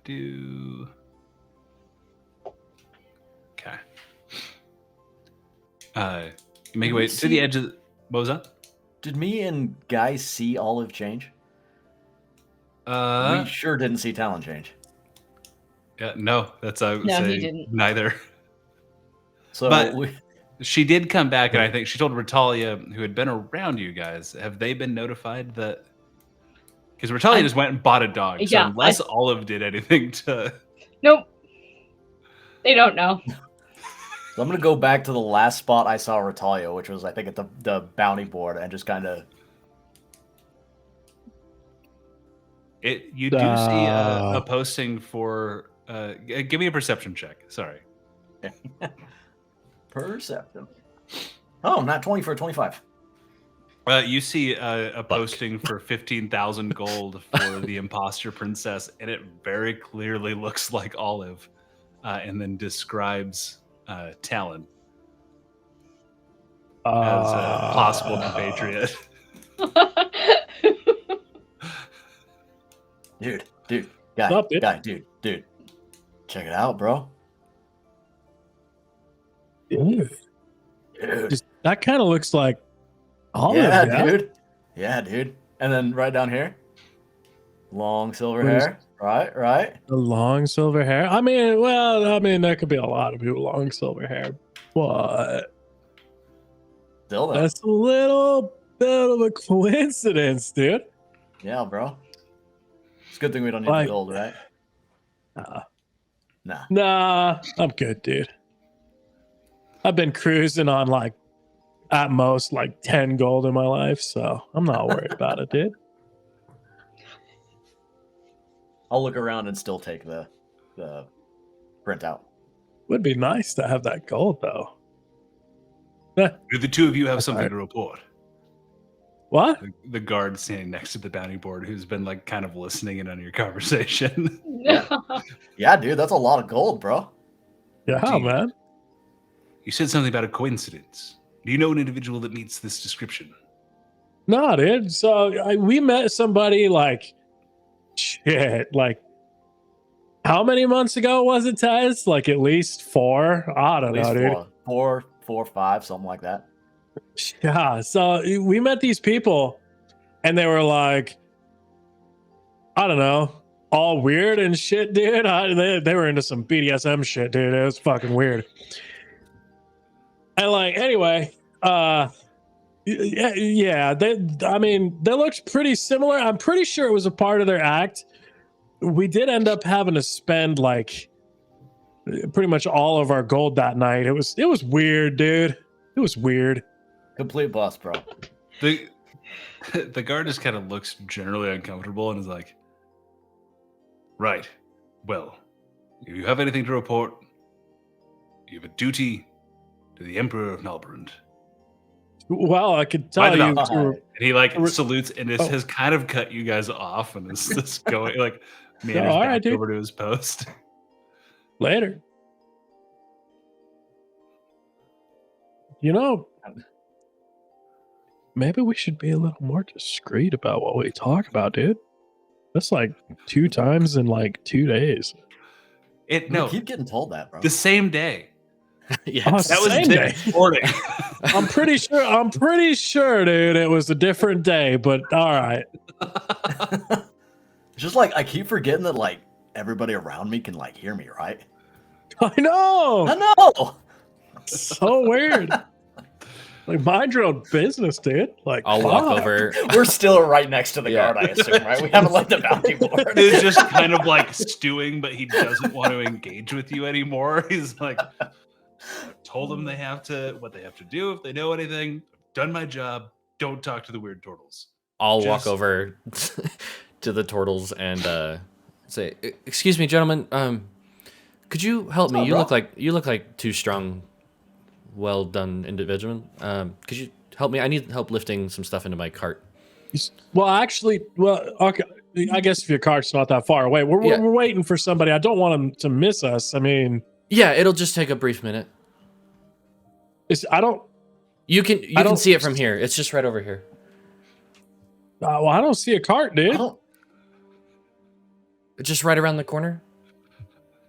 Do. Okay. You make your way to the edge of. What was that? Did me and Guy see Olive change? We sure didn't see Talon change. Yeah, no, that's I would No, say he didn't. neither. So But- we, She did come back, and I think she told Ratalia, who had been around you guys, have they been notified that? Because Ratalia just went and bought a dog. So Yeah, unless Olive did anything to, nope. They don't know. so I'm gonna go back to the last spot I saw Ratalia, which was I think at the bounty board, and just kind of you do see a posting for. Give me a perception check. Sorry. perception. Oh, not 20 for a 25. You see a posting for 15,000 gold for the imposter princess, and it very clearly looks like Olive, and then describes Talon as a possible compatriot. Dude, What's up, dude? dude. Check it out, bro. Ooh, Dude. that kind of looks like Olive. Yeah, dude. Yeah, dude. And then right down here, long silver What is- hair. Right. The long silver hair. I mean, there could be a lot of people with long silver hair, but Still though. That's a little bit of a coincidence, dude. Yeah, bro. It's a good thing we don't need Like- the gold, right? Nah, Nah. I'm good, dude. I've been cruising on like at most like 10 gold in my life, so I'm not worried about it, dude. I'll look around and still take the printout. Would be nice to have that gold though. Do the two of you have That's something right. to report? What? The guard standing next to the bounty board who's been like kind of listening in on your conversation. Yeah, dude, that's a lot of gold, bro. Yeah, Dude. man. You said something about a coincidence. Do you know an individual that meets this description? No, dude. So we met somebody like how many months ago was it, Tez? Like at least 4? I don't At know, least dude. four, 5, something like that. Yeah. So we met these people and they were like, I don't know, all weird and shit, dude. They were into some BDSM shit, dude. It was fucking weird. And like, anyway, yeah, they looked pretty similar. I'm pretty sure it was a part of their act. We did end up having to spend like pretty much all of our gold that night. It was weird, dude. It was weird. Complete bust, bro. The guard just kind of looks generally uncomfortable and is like, right, well, if you have anything to report, you have a duty to the Emperor of Nalbrand. Well, I could tell Find it you. out. And he like salutes and Oh. has kind of cut you guys off and is just going like meanders all back right, dude. over to his post. Later. You know, maybe we should be a little more discreet about what we talk about, dude. That's like 2 times in like 2 days. We No, keep getting told that, bro. the same day. Yeah, Oh, That was same day. this morning. I'm pretty sure, dude, it was a different day, but all right. Just like I keep forgetting that like everybody around me can like hear me, right? I know. I know. So weird. Like, mind your own business, dude. Like, I'll walk fuck. over. We're still right next to the Yeah. guard, I assume, right? We haven't left the bounty board. He's just kind of like stewing, but he doesn't want to engage with you anymore. He's like, told them what they have to do if they know anything. Done my job. Don't talk to the weird turtles. I'll Just- walk over to the turtles and say, "Excuse me, gentlemen. Could you help me? What's You up, look like 2 strong, well done individuals. Could you help me? I need help lifting some stuff into my cart." Well, actually, okay. I guess if your cart's not that far away, we're Yeah. waiting for somebody. I don't want them to miss us. I mean, Yeah, it'll just take a brief minute. I don't. You can don't- see it from here. It's just right over here. Well, I don't see a cart, I dude. don't- It's just right around the corner.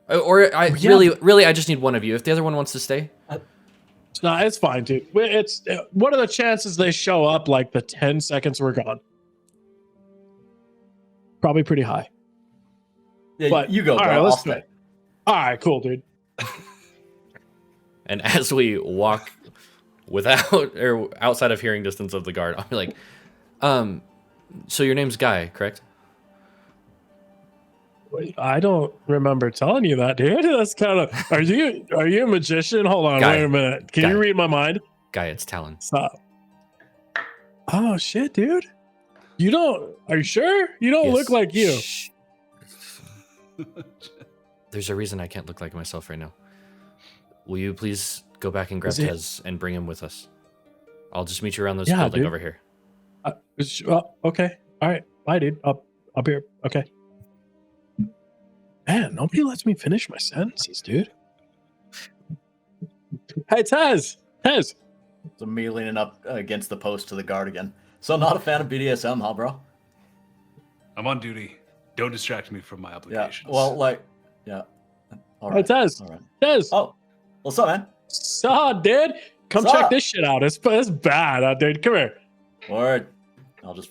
Or I Yeah. really, I just need one of you. If the other one wants to stay, No, it's fine, dude. It's what are the chances they show up like the 10 seconds we're gone? Probably pretty high. Yeah, But, you go, all bro. right, I'll let's do stay. it. All right, cool, dude. and as we walk without or outside of hearing distance of the guard, I'll be like, so your name's Guy, correct? Wait, I don't remember telling you that, dude. That's kind of. Are you a magician? Hold on, Guy. wait a minute. Can Guy. you read my mind? Guy, it's Talon. Stop. Oh shit, dude. You don't. Are you sure? You don't Yes. look like you. Shh. There's a reason I can't look like myself right now. Will you please go back and grab Is it- Tez and bring him with us? I'll just meet you around this Yeah, building dude. over here. Okay. All right. Bye, dude. Up here. Okay. Man, nobody lets me finish my sentences, dude. Hey, Tez. So me leaning up against the post to the guard again. So not a fan of BDSM, huh, bro? I'm on duty. Don't distract me from my Yeah. obligations. Well, like, yeah. All Hey, right. Tez. All right. Tez. Oh, what's up, man? Saw, dude. Come Sup? check this shit out. It's bad, dude. Come here. Word. I'll just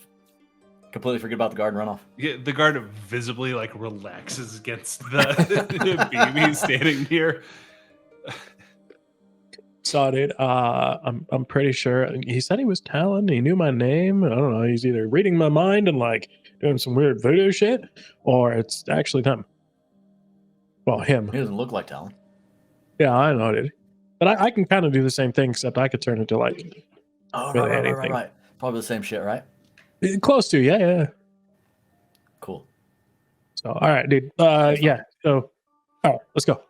completely forget about the guard and run off. yeah, the guard visibly like relaxes against the beam he's standing near. So, dude, I'm pretty sure he said he was Talon. He knew my name. I don't know. He's either reading my mind and like doing some weird voodoo shit, or it's actually him. Well, him. He doesn't look like Talon. Yeah, I know, dude. But I can kind of do the same thing, except I could turn into like Oh, really right. anything. Probably the same shit, right? Close to, yeah. Cool. So, all right, dude. Yeah. So, all right, let's go.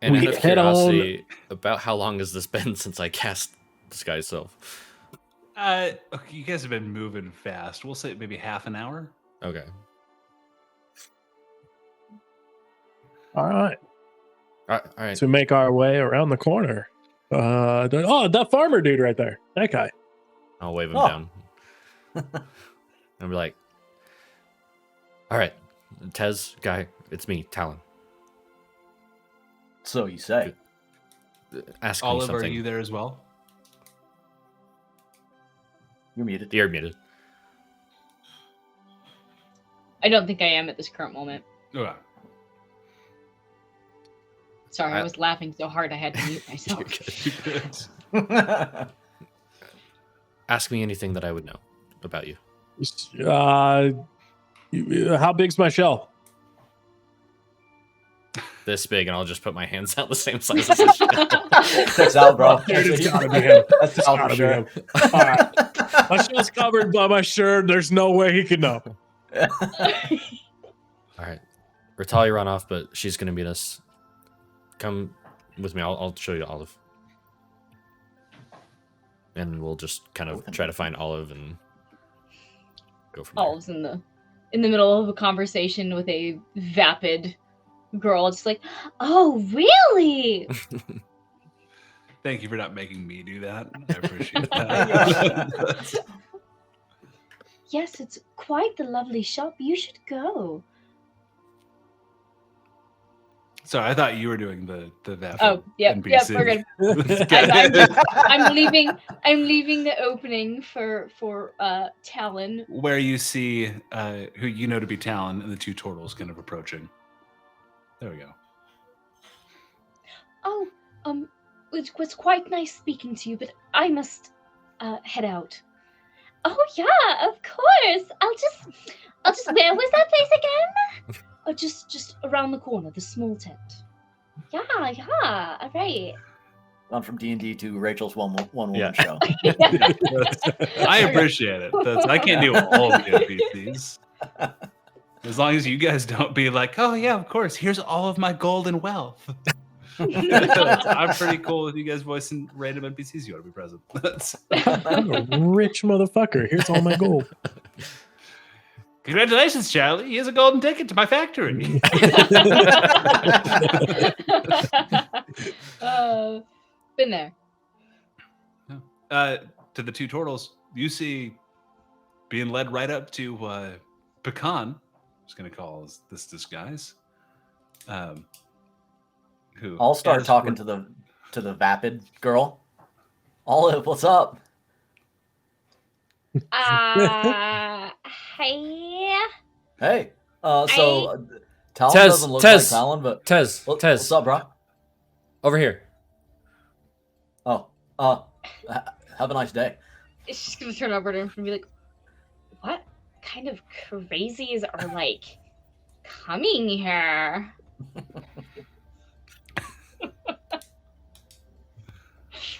And We out of head on- curiosity, about how long has this been since I cast Disguise Self? Okay, you guys have been moving fast. We'll say maybe half an hour. Okay. All right. All right. To make our way around the corner. That farmer dude right there. That guy. I'll wave him Oh. down. I'll be like, all right, Tez, guy, it's me, Talon. So you say. Ask me Olive, something. are you there as well? You're muted. You're muted. I don't think I am at this current moment. Okay. Sorry, I was laughing so hard I had to mute myself. Ask me anything that I would know about you. How big's my shell? This big, and I'll just put my hands out the same size as his shell. Checks out, bro. It's gotta be him. That's It's Talon gotta for be sure. him. All right. My shell's covered by my shirt. There's no way he could know. All right. Ratalia run off, but she's going to meet us. Come with me. I'll show you Olive. And we'll just kind of try to find Olive and go from there. Olive's in the middle of a conversation with a vapid girl. It's like, oh, really? Thank you for not making me do that. I appreciate that. Yes, it's quite the lovely shop. You should go. Sorry, I thought you were doing the vapid Oh, yep, NPC. we're good. I'm leaving the opening for Talon. Where you see who you know to be Talon and the two turtles kind of approaching. There we go. Oh, it was quite nice speaking to you, but I must head out. Oh yeah, of course. I'll just where was that place again? Oh, just around the corner, the small tent. Yeah, all right. Gone from D&D to Rachel's one woman Yeah. show. I appreciate it. I can't do all of the NPCs. As long as you guys don't be like, oh yeah, of course, here's all of my gold and wealth. I'm pretty cool with you guys voicing random NPCs you want to be present. I'm a rich motherfucker. Here's all my gold. Congratulations, Charlie. Here's a golden ticket to my factory. Been there. To the two turtles, you see being led right up to Pecan. I'm just going to call this disguise. Who I'll start as talking we're- to the vapid girl. Olive, what's up? Hey. Hey. So Talon Tez, doesn't look Tez. like Talon, but Tez, what's up, bro? over here. Oh, have a nice day. It's just gonna turn over to him and be like, "What kind of crazies are like coming here?"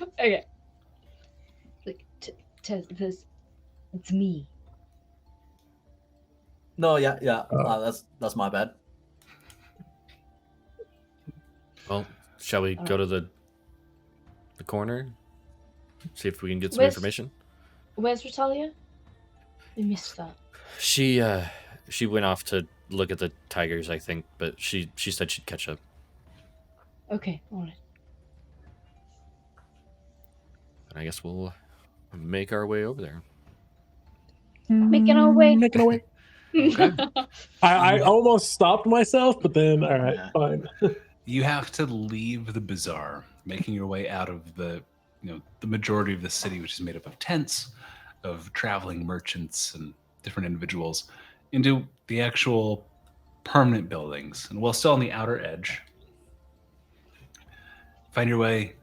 Okay. Like, this, it's me. No, yeah. That's my bad. Well, shall we go to the corner? See if we can get some Where's- information. Where's Ratalia? I missed that. She went off to look at the tigers, I think, but she said she'd catch up. Okay, alright. And I guess we'll make our way over there. Making our way. Making our way. I almost stopped myself, but then all right, Yeah. fine. You have to leave the bazaar, making your way out of the majority of the city, which is made up of tents, of traveling merchants and different individuals, into the actual permanent buildings. And while still on the outer edge, find your way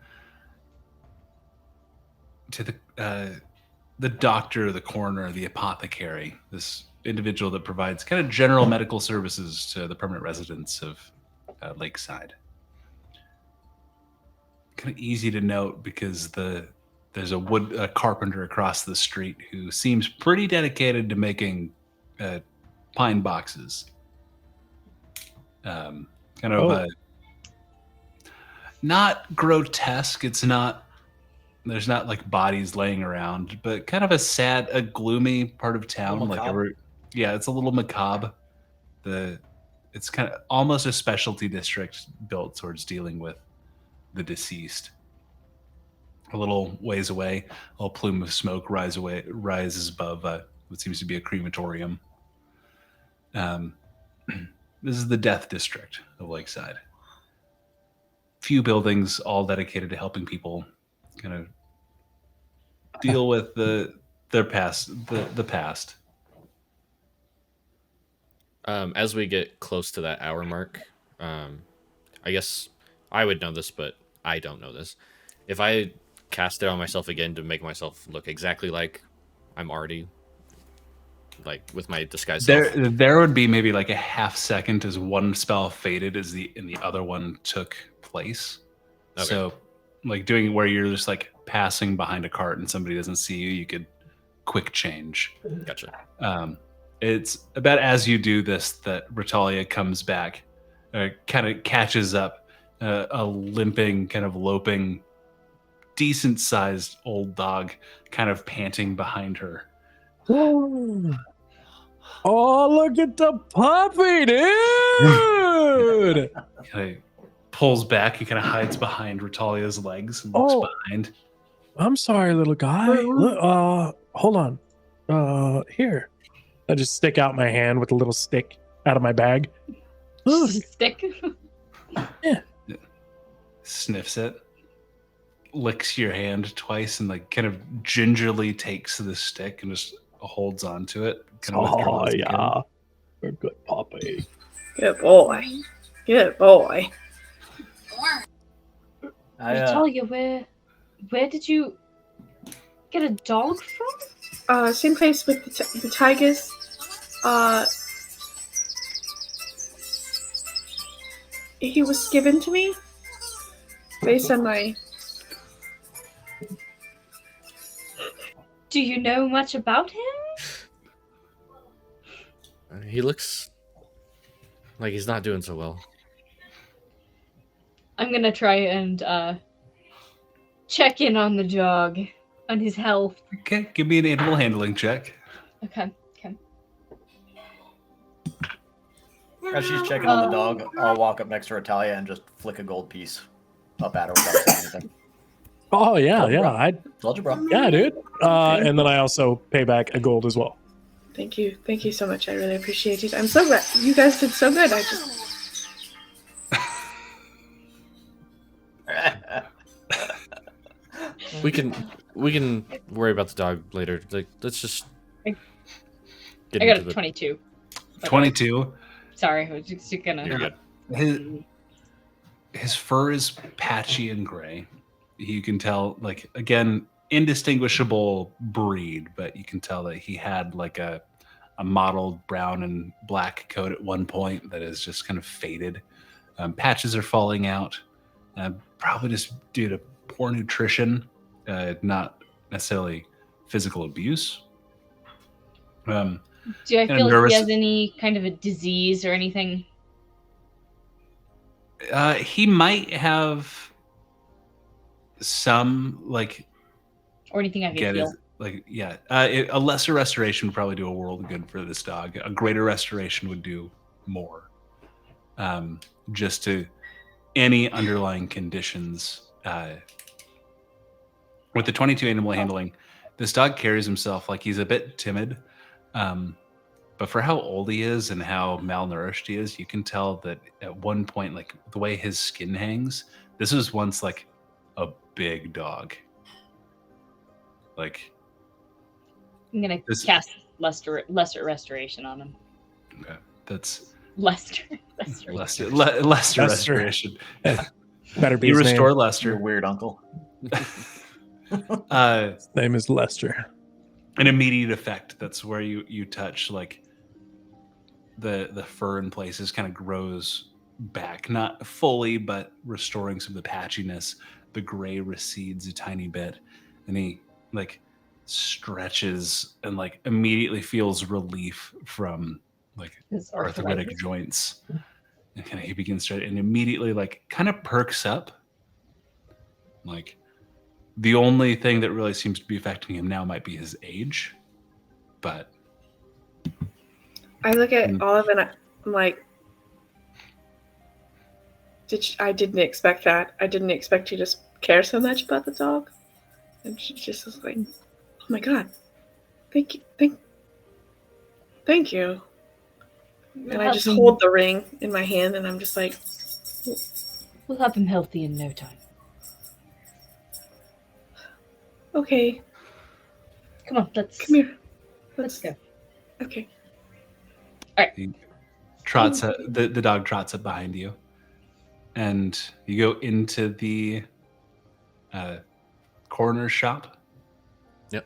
to the doctor, the coroner, the apothecary, this individual that provides kind of general medical services to the permanent residents of Lakeside. Kind of easy to note because there's a carpenter across the street who seems pretty dedicated to making pine boxes. Not grotesque. There's not like bodies laying around, but kind of a gloomy part of town. It's a little macabre. It's kind of almost a specialty district built towards dealing with the deceased. A little ways away, a little plume of smoke rises above what seems to be a crematorium. This is the death district of Lakeside. Few buildings, all dedicated to helping people kind of deal with their past, the past. As we get close to that hour mark, I guess I would know this, but I don't know this. If I cast it on myself again to make myself look exactly like I'm already, like with my disguise self. There would be maybe like a half second as one spell faded and the other one took place. Okay. So like doing where you're just like passing behind a cart and somebody doesn't see you, you could quick change. Gotcha. It's about as you do this that Ritalia comes back, kind of catches up, a limping, kind of loping, decent-sized old dog, kind of panting behind her. Oh, look at the puppy, dude! Kind of pulls back. He kind of hides behind Ritalia's legs and looks behind. I'm sorry, little guy. Look, hold on. Here. I just stick out my hand with a little stick out of my bag. Stick? Yeah. Sniffs it. Licks your hand twice and like kind of gingerly takes the stick and just holds on to it. Yeah. You're a good puppy. Good boy. Good boy. Natalia, where did you get a dog from? Same place with the tigers. He was given to me based on my... Do you know much about him? He looks like he's not doing so well. I'm gonna try and check in on the dog, on his health. Okay, give me an animal handling check. Okay. As she's checking on the dog, I'll walk up next to Ritalia and just flick a gold piece up at her without saying anything. Oh, yeah. Told you, bro. Yeah, dude. And then I also pay back a gold as well. Thank you so much. I really appreciate it. I'm so glad you guys did so good. We can worry about the dog later. Like, let's just. I got a 22. 22. Sorry, I was just gonna. You're good. His fur is patchy and gray. You can tell, like, again, indistinguishable breed, but you can tell that he had like a mottled brown and black coat at one point that is just kind of faded. Patches are falling out, probably just due to poor nutrition, not necessarily physical abuse. Do I feel like he has any kind of a disease or anything? He might have some, like, or anything I can feel. A lesser restoration would probably do a world of good for this dog. A greater restoration would do more. Just to any underlying conditions. With the 22 animal handling, this dog carries himself like he's a bit timid. But for how old he is and how malnourished he is, you can tell that at one point, like the way his skin hangs, this was once like a big dog. Like, I'm gonna cast lesser restoration on him. Okay, that's lesser restoration. Better be You his restore name. Your Lester. weird uncle. His name is Lester. An immediate effect. That's where you touch, like the fur in places kind of grows back, not fully, but restoring some of the patchiness. The gray recedes a tiny bit, and he like stretches and like immediately feels relief from like His arthritic arthritis. joints. And kind of he begins to and immediately like kind of perks up. Like the only thing that really seems to be affecting him now might be his age, but I look at Olive and I'm like, I didn't expect that. I didn't expect you to care so much about the dog. And she just was like, oh my God, thank you, thank you. And I just hold the ring in my hand and I'm just like, We'll have him healthy in no time. okay, Come on, come here. let's go. Okay. he trots up, the dog trots up behind you, and you go into the corner shop. Yep.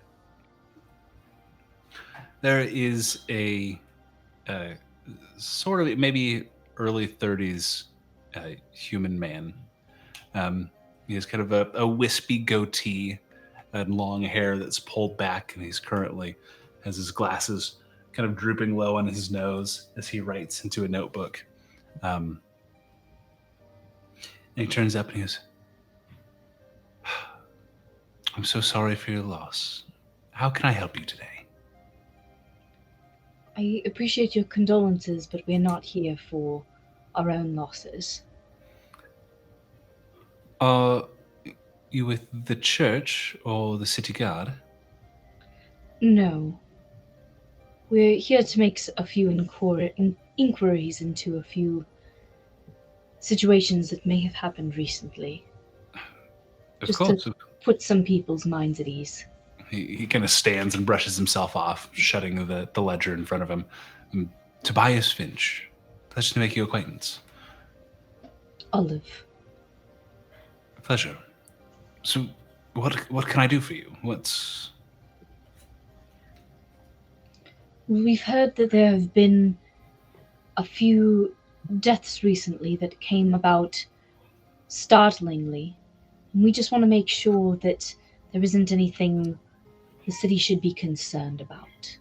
There is a sort of maybe early 30s human man. He has kind of a wispy goatee and long hair that's pulled back, and he's currently has his glasses kind of drooping low on his nose as he writes into a notebook. And he turns up and he goes, I'm so sorry for your loss. How can I help you today? I appreciate your condolences, but we're not here for our own losses. Are you with the church or the city guard? No. We're here to make a few inquiries into a few situations that may have happened recently. Of Just course. to put some people's minds at ease. He kind of stands and brushes himself off, shutting the ledger in front of him. Tobias Finch. Pleasure to make your acquaintance. Olive. Pleasure. So, what can I do for you? We've heard that there have been a few deaths recently that came about startlingly. And we just want to make sure that there isn't anything the city should be concerned about.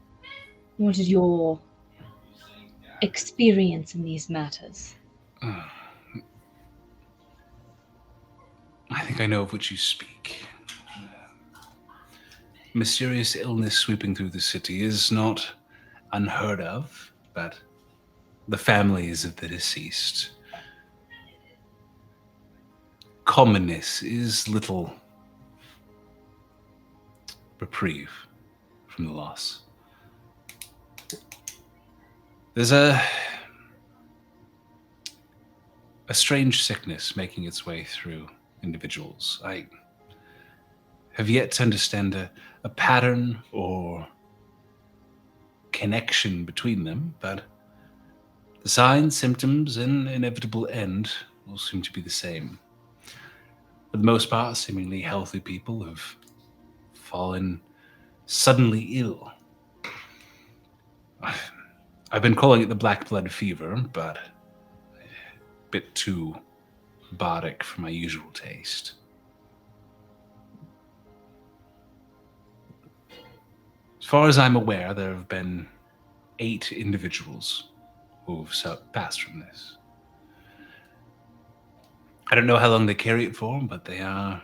What is your experience in these matters? I think I know of which you speak. Mysterious illness sweeping through the city is not unheard of, but the families of the deceased. Commonness is little reprieve from the loss. There's a strange sickness making its way through individuals. I have yet to understand a pattern or connection between them, but the signs, symptoms, and inevitable end all seem to be the same. For the most part, seemingly healthy people have fallen suddenly ill. I've been calling it the black blood fever, but a bit too barbaric for my usual taste. As far as I'm aware, there have been 8 individuals who've passed from this. I don't know how long they carry it for, but they are...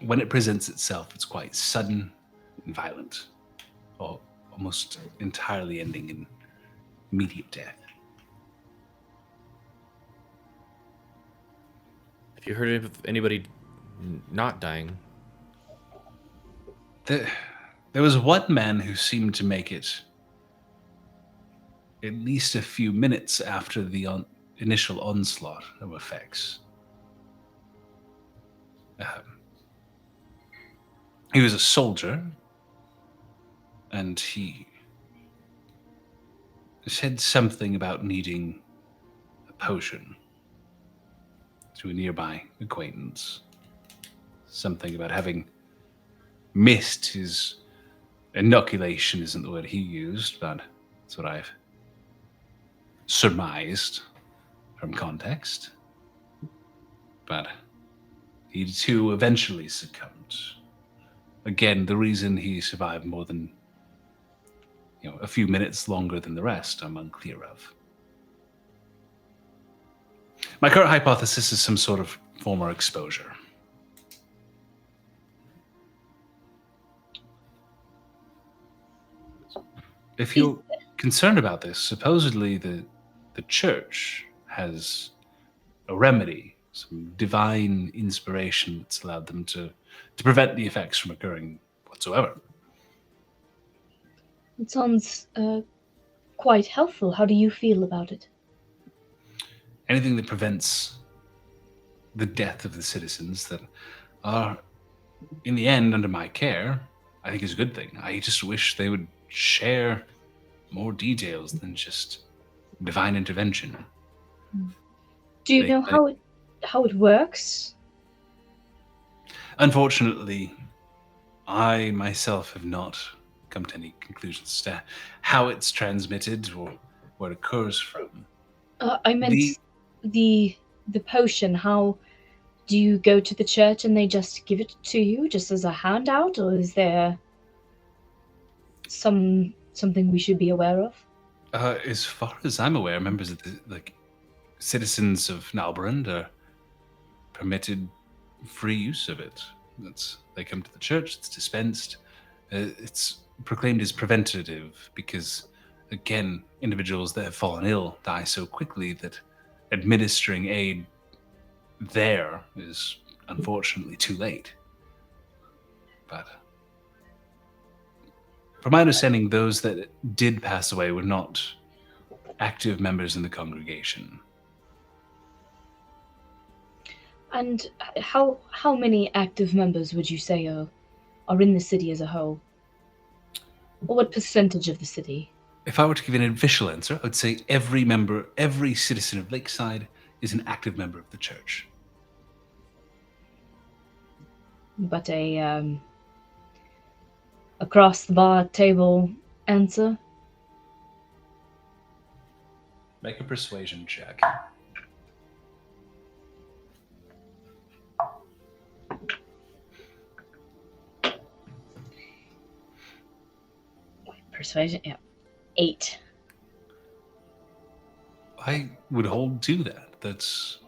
When it presents itself, it's quite sudden and violent, or almost entirely ending in immediate death. Have you heard of anybody not dying? There was one man who seemed to make it at least a few minutes after the initial onslaught of effects. He was a soldier, and he said something about needing a potion to a nearby acquaintance. Something about having missed his inoculation isn't the word he used, but that's what I've surmised from context. But he too eventually succumbed. Again, the reason he survived more than a few minutes longer than the rest, I'm unclear of. My current hypothesis is some sort of former exposure. If you're concerned about this, supposedly the church has a remedy, some divine inspiration that's allowed them to prevent the effects from occurring whatsoever. It sounds quite helpful. How do you feel about it? Anything that prevents the death of the citizens that are, in the end, under my care, I think is a good thing. I just wish they would share more details than just divine intervention. Do you know how it works? Unfortunately, I myself have not come to any conclusions as to how it's transmitted or where it occurs from. I meant the potion. How do you go to the church and they just give it to you just as a handout, or is there something we should be aware of? As far as I'm aware, members of the citizens of Nalbrand are permitted free use of it. They come to the church, it's dispensed. It's proclaimed as preventative because, again, individuals that have fallen ill die so quickly that administering aid there is unfortunately too late. But from my understanding, those that did pass away were not active members in the congregation. And how many active members would you say are in the city as a whole? Or what percentage of the city? If I were to give an official answer, I would say every citizen of Lakeside is an active member of the church. But a across the bar table answer? Make a persuasion check. Persuasion, yeah. 8. I would hold to that. That's,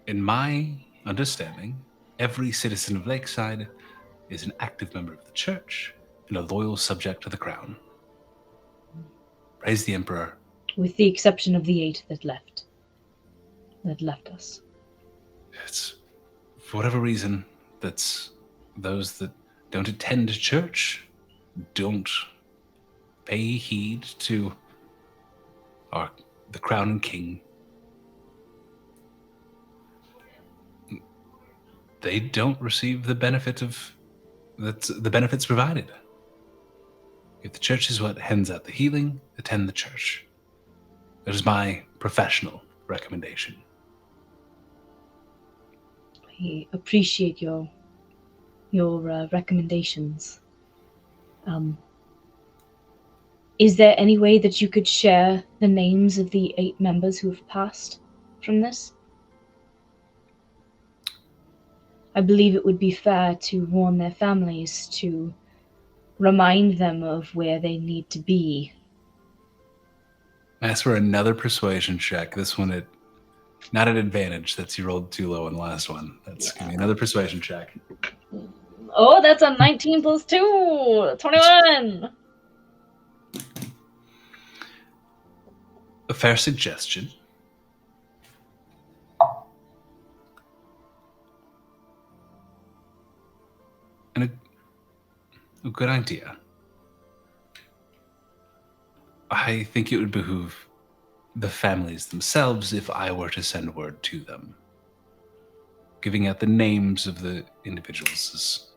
in my understanding, every citizen of Lakeside is an active member of the church and a loyal subject to the crown. Praise the Emperor. With the exception of the 8 that left us. It's, for whatever reason, that's those that don't attend church, don't pay heed to the crown and king. They don't receive the benefit of the benefits provided. If the church is what hands out the healing, attend the church. That is my professional recommendation. I appreciate your recommendations. Is there any way that you could share the names of the 8 members who have passed from this? I believe it would be fair to warn their families, to remind them of where they need to be. Ask for another persuasion check. This one, not an advantage. That's you rolled too low on the last one. Give me another persuasion check. Oh, that's a 19 plus 2! 21! A fair suggestion. And a good idea. I think it would behoove the families themselves if I were to send word to them. Giving out the names of the individuals is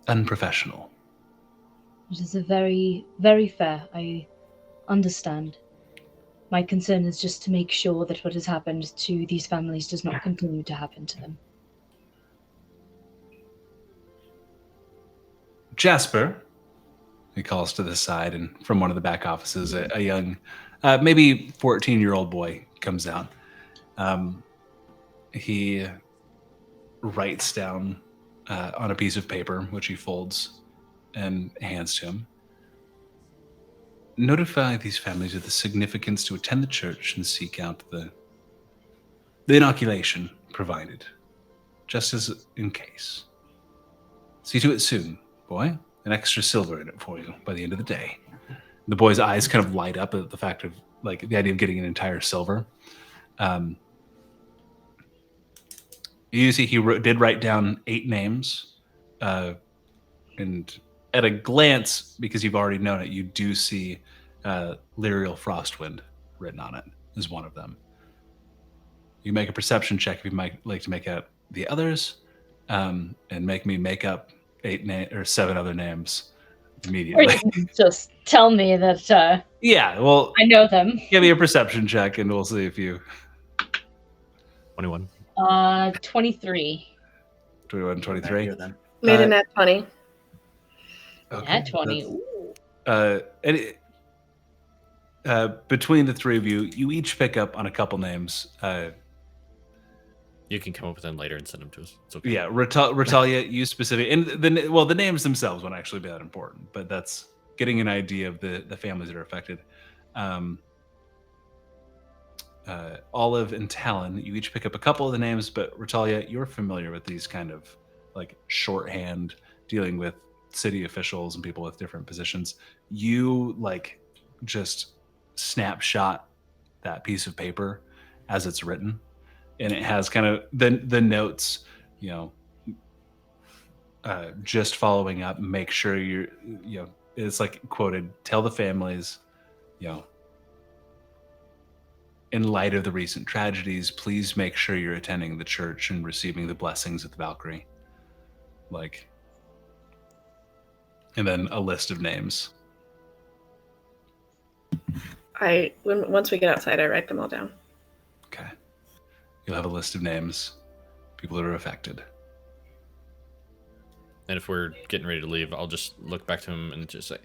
unprofessional. It is a very, very fair. I understand. My concern is just to make sure that what has happened to these families does not continue to happen to them. Jasper, he calls to the side, and from one of the back offices, a young, maybe 14-year-old boy comes out. He writes down on a piece of paper, which he folds and hands to him. Notify these families of the significance to attend the church and seek out the inoculation provided, just as in case. See to it soon, boy. An extra silver in it for you by the end of the day. The boy's eyes kind of light up at the fact of, like, the idea of getting an entire silver. You see, he did write down 8 names, and at a glance, because you've already known it, you do see Lyrial Frostwind written on it as one of them. You make a perception check if you might like to make out the others, and make me make up 7 other names Or immediately. you can just tell me that Yeah, well, I know them. give me a perception check, and we'll see if you 21. 23. 21, 23. Here, then. Made a nat 20. Okay, At 20. that's- Ooh. between the three of you, you each pick up on a couple names. You can come up with them later and send them to us. It's okay. Yeah, Ratalia, you specific, and the names themselves won't actually be that important, but that's getting an idea of the families that are affected. Olive and Talon, you each pick up a couple of the names, but Ratalia, you're familiar with these kind of like shorthand dealing with city officials and people with different positions. You like just snapshot that piece of paper as it's written, and it has kind of the notes, just following up, make sure it's like quoted, tell the families, in light of the recent tragedies, please make sure you're attending the church and receiving the blessings of the Valkyrie. And then a list of names. Once we get outside, I write them all down. Okay. You'll have a list of names, people that are affected. And if we're getting ready to leave, I'll just look back to him and just say,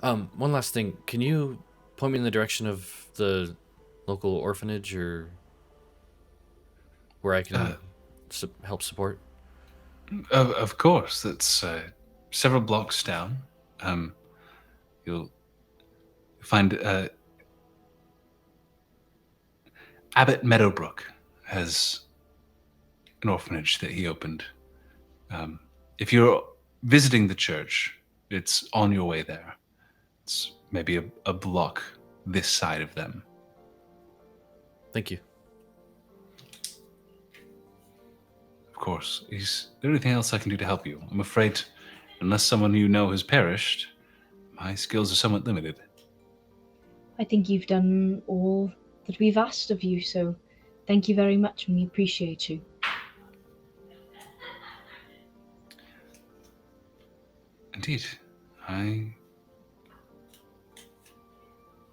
one last thing. Can you point me in the direction of the local orphanage or where I can help support? Of course. That's several blocks down. You'll find Abbot Meadowbrook has an orphanage that he opened. If you're visiting the church, it's on your way there. It's maybe a block this side of them. Thank you. Of course. Is there anything else I can do to help you? I'm afraid, unless someone you know has perished, my skills are somewhat limited. I think you've done all that we've asked of you, so thank you very much, and we appreciate you. Indeed.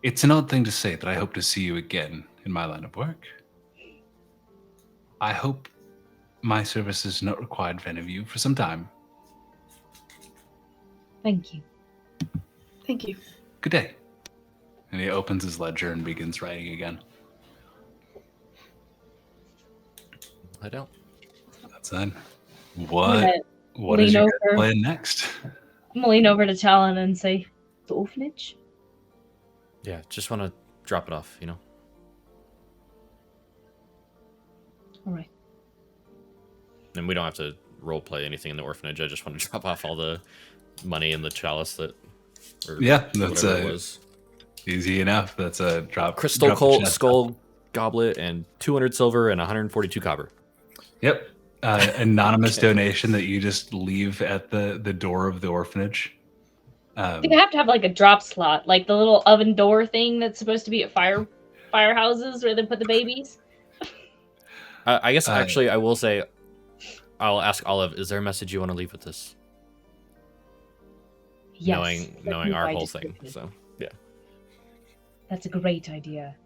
It's an odd thing to say that I hope to see you again in my line of work. I hope my service is not required of any of you for some time. Thank you. Thank you. Good day. And he opens his ledger and begins writing again. I don't. That's it. What is lean your over. plan next? I'm gonna lean over to Talon and say, the orphanage? Yeah, just want to drop it off, All right. And we don't have to role play anything in the orphanage. I just want to drop off all the money in the chalice that's That's it was. Easy enough. That's a drop. Crystal drop the Colt, chest. skull goblet, and 200 silver and 142 copper. Yep. Anonymous donation that you just leave at the door of the orphanage. They have to have like a drop slot, like the little oven door thing that's supposed to be at firehouses where they put the babies. I guess actually I will say, I'll ask Olive, is there a message you want to leave with this? Yes. Knowing our whole thing. So yeah. That's a great idea.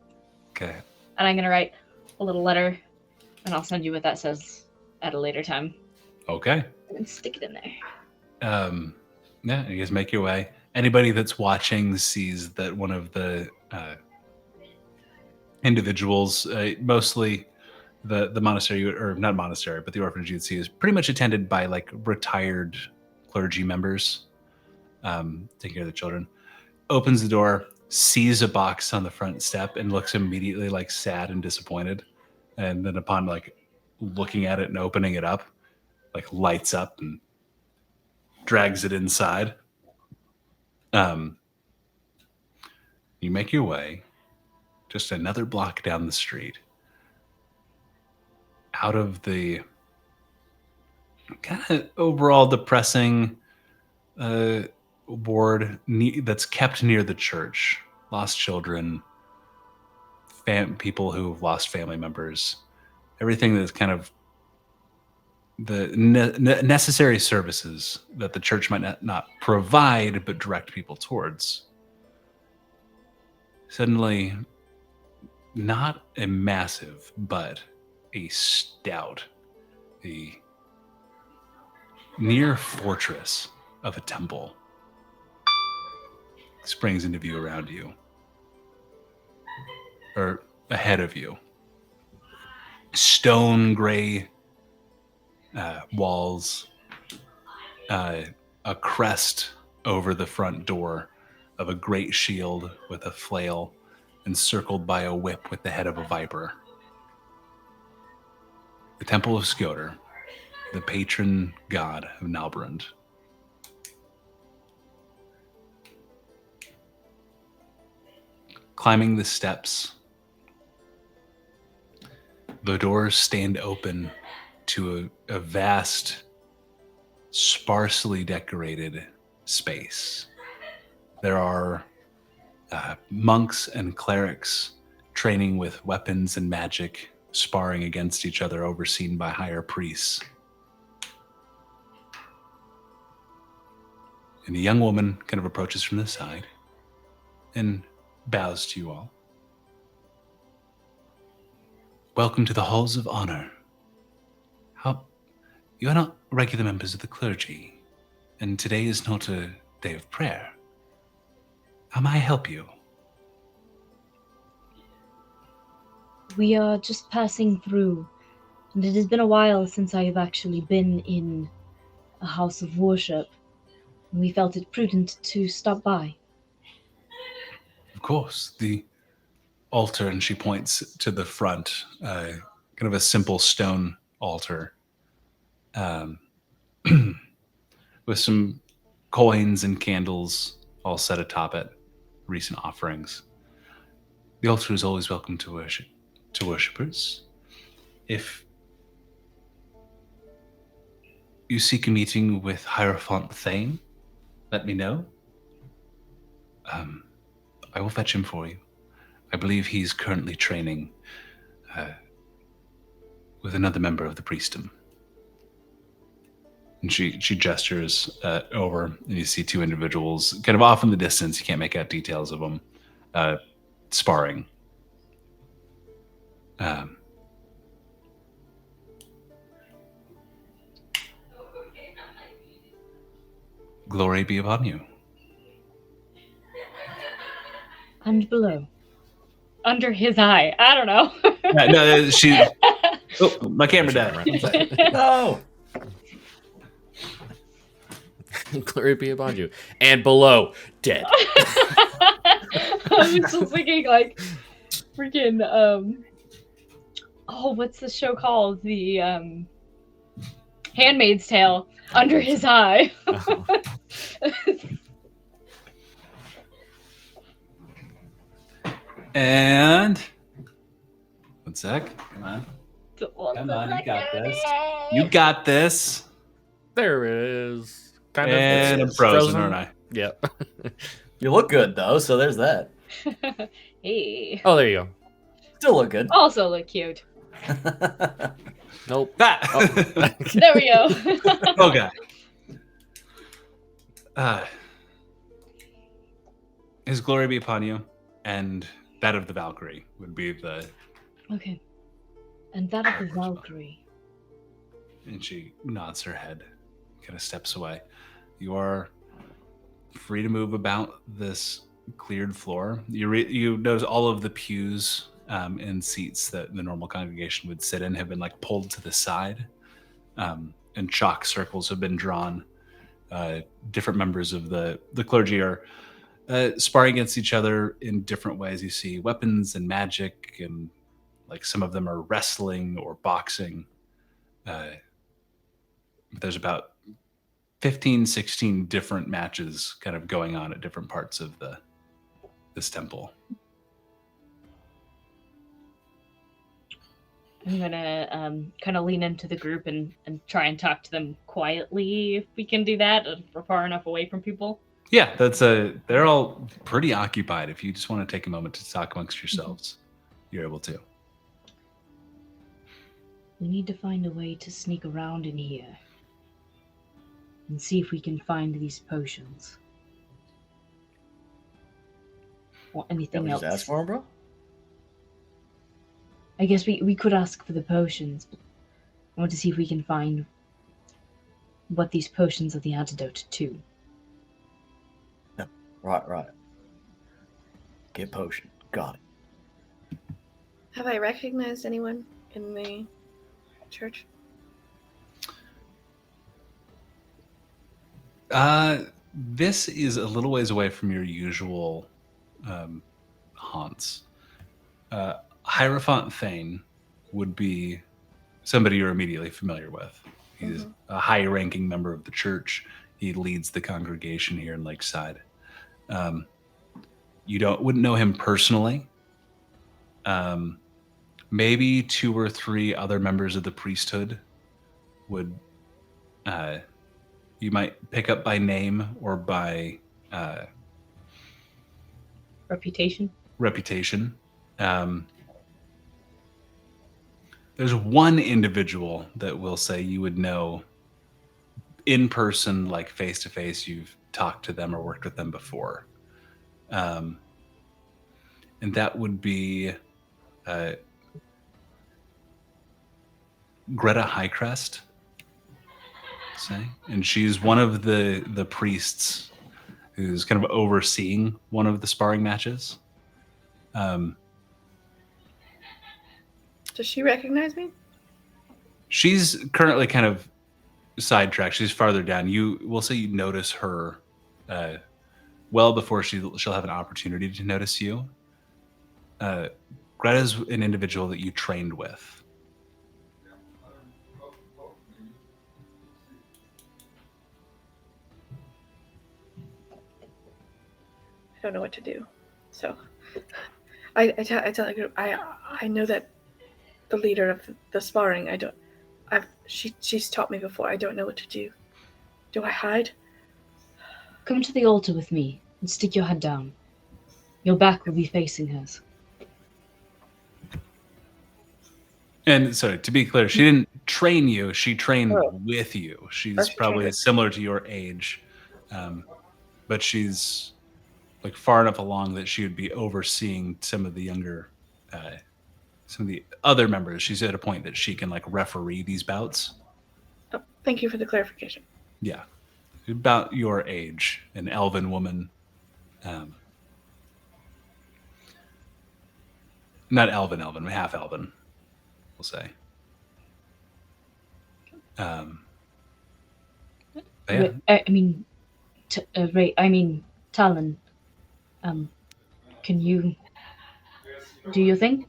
Okay. And I'm gonna write a little letter, and I'll send you what that says at a later time. Okay. And stick it in there. Yeah, you guys make your way. Anybody that's watching sees that one of the individuals, mostly the monastery, or not monastery, but the orphanage you'd see is pretty much attended by like retired clergy members, taking care of the children. Opens the door, sees a box on the front step, and looks immediately like sad and disappointed. And then upon like looking at it and opening it up, like lights up and drags it inside. You make your way just another block down the street, out of the kind of overall depressing ward that's kept near the church. Lost children, people who've lost family members, everything that's kind of the necessary services that the church might not provide, but direct people towards. Suddenly, not a massive, but a stout, a near fortress of a temple springs into view around you, or ahead of you. Stone gray walls, a crest over the front door of a great shield with a flail, encircled by a whip with the head of a viper. The Temple of Skjoder, the patron god of Nalbrand. Climbing the steps, the doors stand open to a vast, sparsely decorated space. There are monks and clerics training with weapons and magic, sparring against each other, overseen by higher priests. And a young woman kind of approaches from the side and bows to you all. Welcome to the Halls of Honor. You are not regular members of the clergy, and today is not a day of prayer. How may I help you? We are just passing through, and it has been a while since I have actually been in a house of worship. And we felt it prudent to stop by. Of course, the altar, and she points to the front, kind of a simple stone altar, with some coins and candles all set atop it, recent offerings. The altar is always welcome to worshippers. If you seek a meeting with Hierophant Thane, let me know. I will fetch him for you. I believe he's currently training with another member of the priestdom. And she gestures over, and you see two individuals kind of off in the distance. You can't make out details of them, sparring. Glory be upon you. And below. Under his eye. I don't know. No, she. Oh, my camera died. No. Glory be upon you. And below, dead. I was just thinking like freaking what's the show called? The Handmaid's Tale. Under his eye. Oh. And 1 sec. Come on. Come on, you got this. You got this. There it is. Kind And of. I'm frozen, aren't I? Yep. You look good though, so there's that. Hey. Oh, there you go. Still look good. Also look cute. Nope. Ah! Oh. There we go. Oh, God. His glory be upon you, and That of the Valkyrie would be the. Okay. And that of the Valkyrie. And she nods her head, kind of steps away. You are free to move about this cleared floor. You notice all of the pews and seats that the normal congregation would sit in have been like pulled to the side, and chalk circles have been drawn. Different members of the clergy are sparring against each other in different ways. You see weapons and magic, and like some of them are wrestling or boxing. There's about 15, 16 different matches kind of going on at different parts of this temple. I'm gonna kind of lean into the group and try and talk to them quietly if we can do that, if we're far enough away from people. Yeah, they're all pretty occupied. If you just want to take a moment to talk amongst yourselves, you're able to. We need to find a way to sneak around in here and see if we can find these potions. Or anything we else. just ask for them, bro? I guess we could ask for the potions, but I want to see if we can find what these potions are the antidote to. Right. Get potion. Got it. Have I recognized anyone in the church? This is a little ways away from your usual haunts. Hierophant Thane would be somebody you're immediately familiar with. He's a high-ranking member of the church. He leads the congregation here in Lakeside. You wouldn't know him personally. Maybe 2 or 3 other members of the priesthood would you might pick up by name or by Reputation. There's one individual that will say you would know in person, like face to face. You've talked to them or worked with them before, and that would be Greta Highcrest. Say, and she's one of the priests who's kind of overseeing one of the sparring matches. Does she recognize me? She's currently kind of sidetracked. She's farther down. You will say you notice her well before she'll have an opportunity to notice you. Greta's an individual that you trained with. I don't know what to do. So I tell the group, I know that the leader of the sparring, she's taught me before. I don't know what to do. Do I hide? Come to the altar with me and stick your head down. Your back will be facing hers. And sorry, to be clear, she didn't train you. She trained with you. She's probably similar to your age, but she's like far enough along that she would be overseeing some of the younger, some of the other members. She's at a point that she can like referee these bouts. Oh, thank you for the clarification. Yeah, about your age, an elven woman. Not elven, half elven, we'll say. Yeah. Talon. Can you do your thing?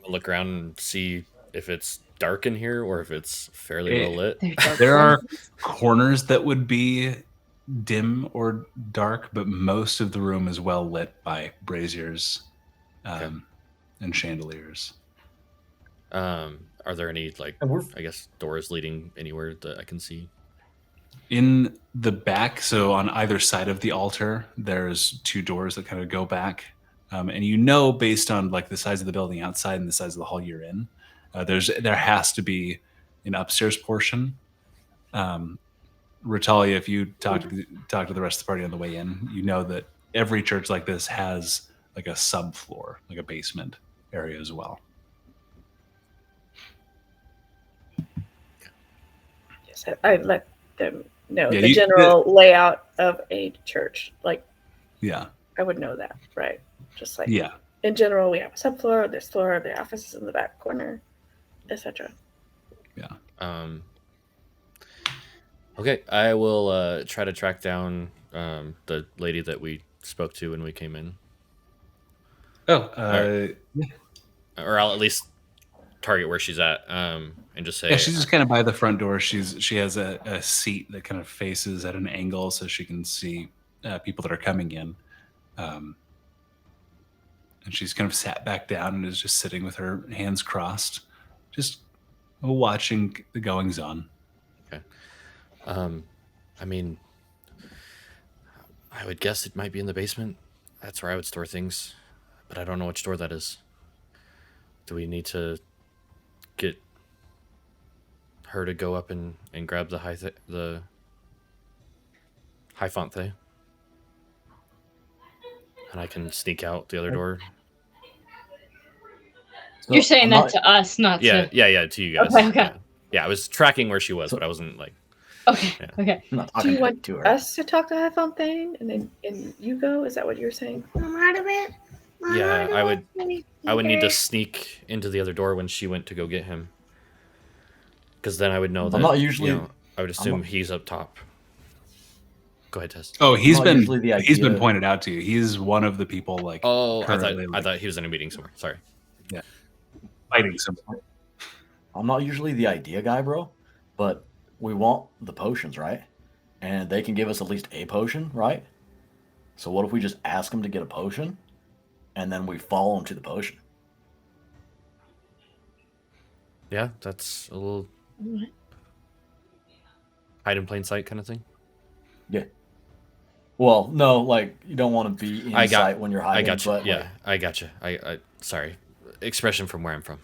I'll look around and see if it's dark in here or if it's fairly well lit. There are corners that would be dim or dark, but most of the room is well lit by braziers and chandeliers. Are there any I guess doors leading anywhere that I can see? In the back, so on either side of the altar, there's 2 doors that kind of go back. And you know, based on like the size of the building outside and the size of the hall you're in, there has to be an upstairs portion. Ratalia, if you talk to the rest of the party on the way in, you know that every church like this has like a subfloor, like a basement area as well. Yes, I let them know Yeah, the general layout of a church. Like, yeah, I would know that, right? Just like, yeah. in general, we have a subfloor, this floor, the office is in the back corner, etc. Okay, I will try to track down the lady that we spoke to when we came in, Oh, or I'll at least target where she's at, and just say, yeah, she's just kind of by the front door. She has a seat that kind of faces at an angle so she can see people that are coming in. And she's kind of sat back down and is just sitting with her hands crossed, just watching the goings on. Okay. I mean, I would guess it might be in the basement. That's where I would store things, but I don't know which door that is. Do we need to get her to go up and grab the high font thing, and I can sneak out the other door? So you're saying that to us, not to... Yeah, to you guys. Okay. Yeah, I was tracking where she was, but I wasn't like... Okay. Do you want us to talk to High Fontaine and you go? Is that what you're saying? Yeah, I would need to sneak into the other door when she went to go get him, because then I would know that. I'm not usually. I would assume he's up top. Go ahead, Tess. Oh, he's been pointed out to you. He's one of the people like. Oh, I thought he was in a meeting somewhere. Sorry. Yeah, fighting somewhere. I'm not usually the idea guy, bro, but we want the potions, right? And they can give us at least a potion, right? So what if we just ask them to get a potion, and then we follow them to the potion? Yeah, that's a little hide in plain sight kind of thing. Yeah. Well, no, like you don't want to be in sight when you're hiding. I got you. But, yeah, I got you. I sorry, expression from where I'm from.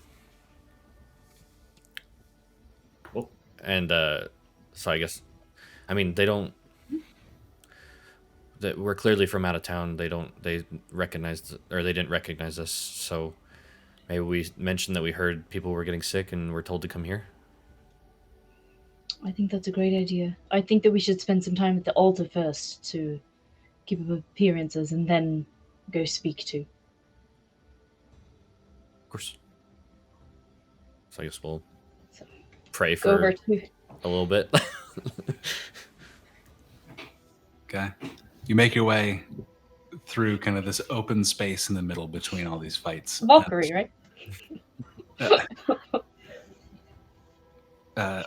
Well, and so I guess, I mean, they don't. That we're clearly from out of town. They didn't recognize us. So maybe we mentioned that we heard people were getting sick and we're told to come here. I think that's a great idea. I think that we should spend some time at the altar first to keep up appearances and then go speak to. Of course. So I guess we'll pray for a little bit. Okay. You make your way through kind of this open space in the middle between all these fights. Valkyrie, right?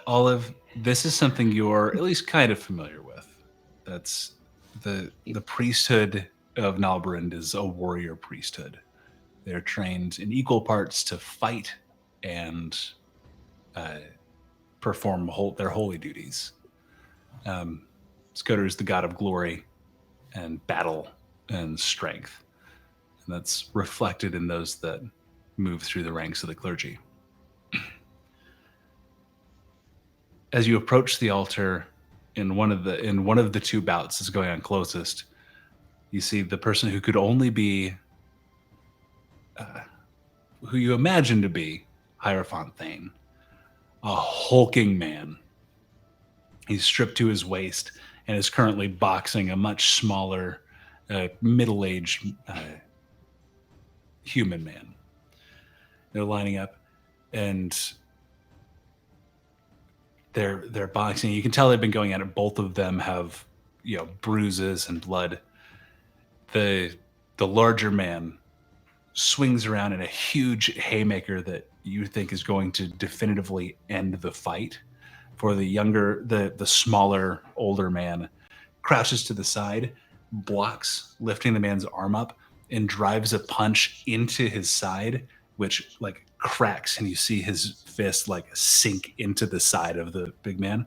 Olive, this is something you're at least kind of familiar with. That's the priesthood of Nalbrand is a warrior priesthood. They're trained in equal parts to fight and perform their holy duties. Skoder is the god of glory and battle and strength. And that's reflected in those that move through the ranks of the clergy. As you approach the altar in one of the two bouts that's going on closest, you see the person who could only be who you imagine to be Hierophant Thane, a hulking man. He's stripped to his waist and is currently boxing a much smaller, middle-aged human man. They're lining up, and they're boxing. You can tell they've been going at it. Both of them have, bruises and blood. The larger man swings around in a huge haymaker that you think is going to definitively end the fight. For the smaller, older man crouches to the side, blocks, lifting the man's arm up, and drives a punch into his side, which cracks, and you see his fist sink into the side of the big man,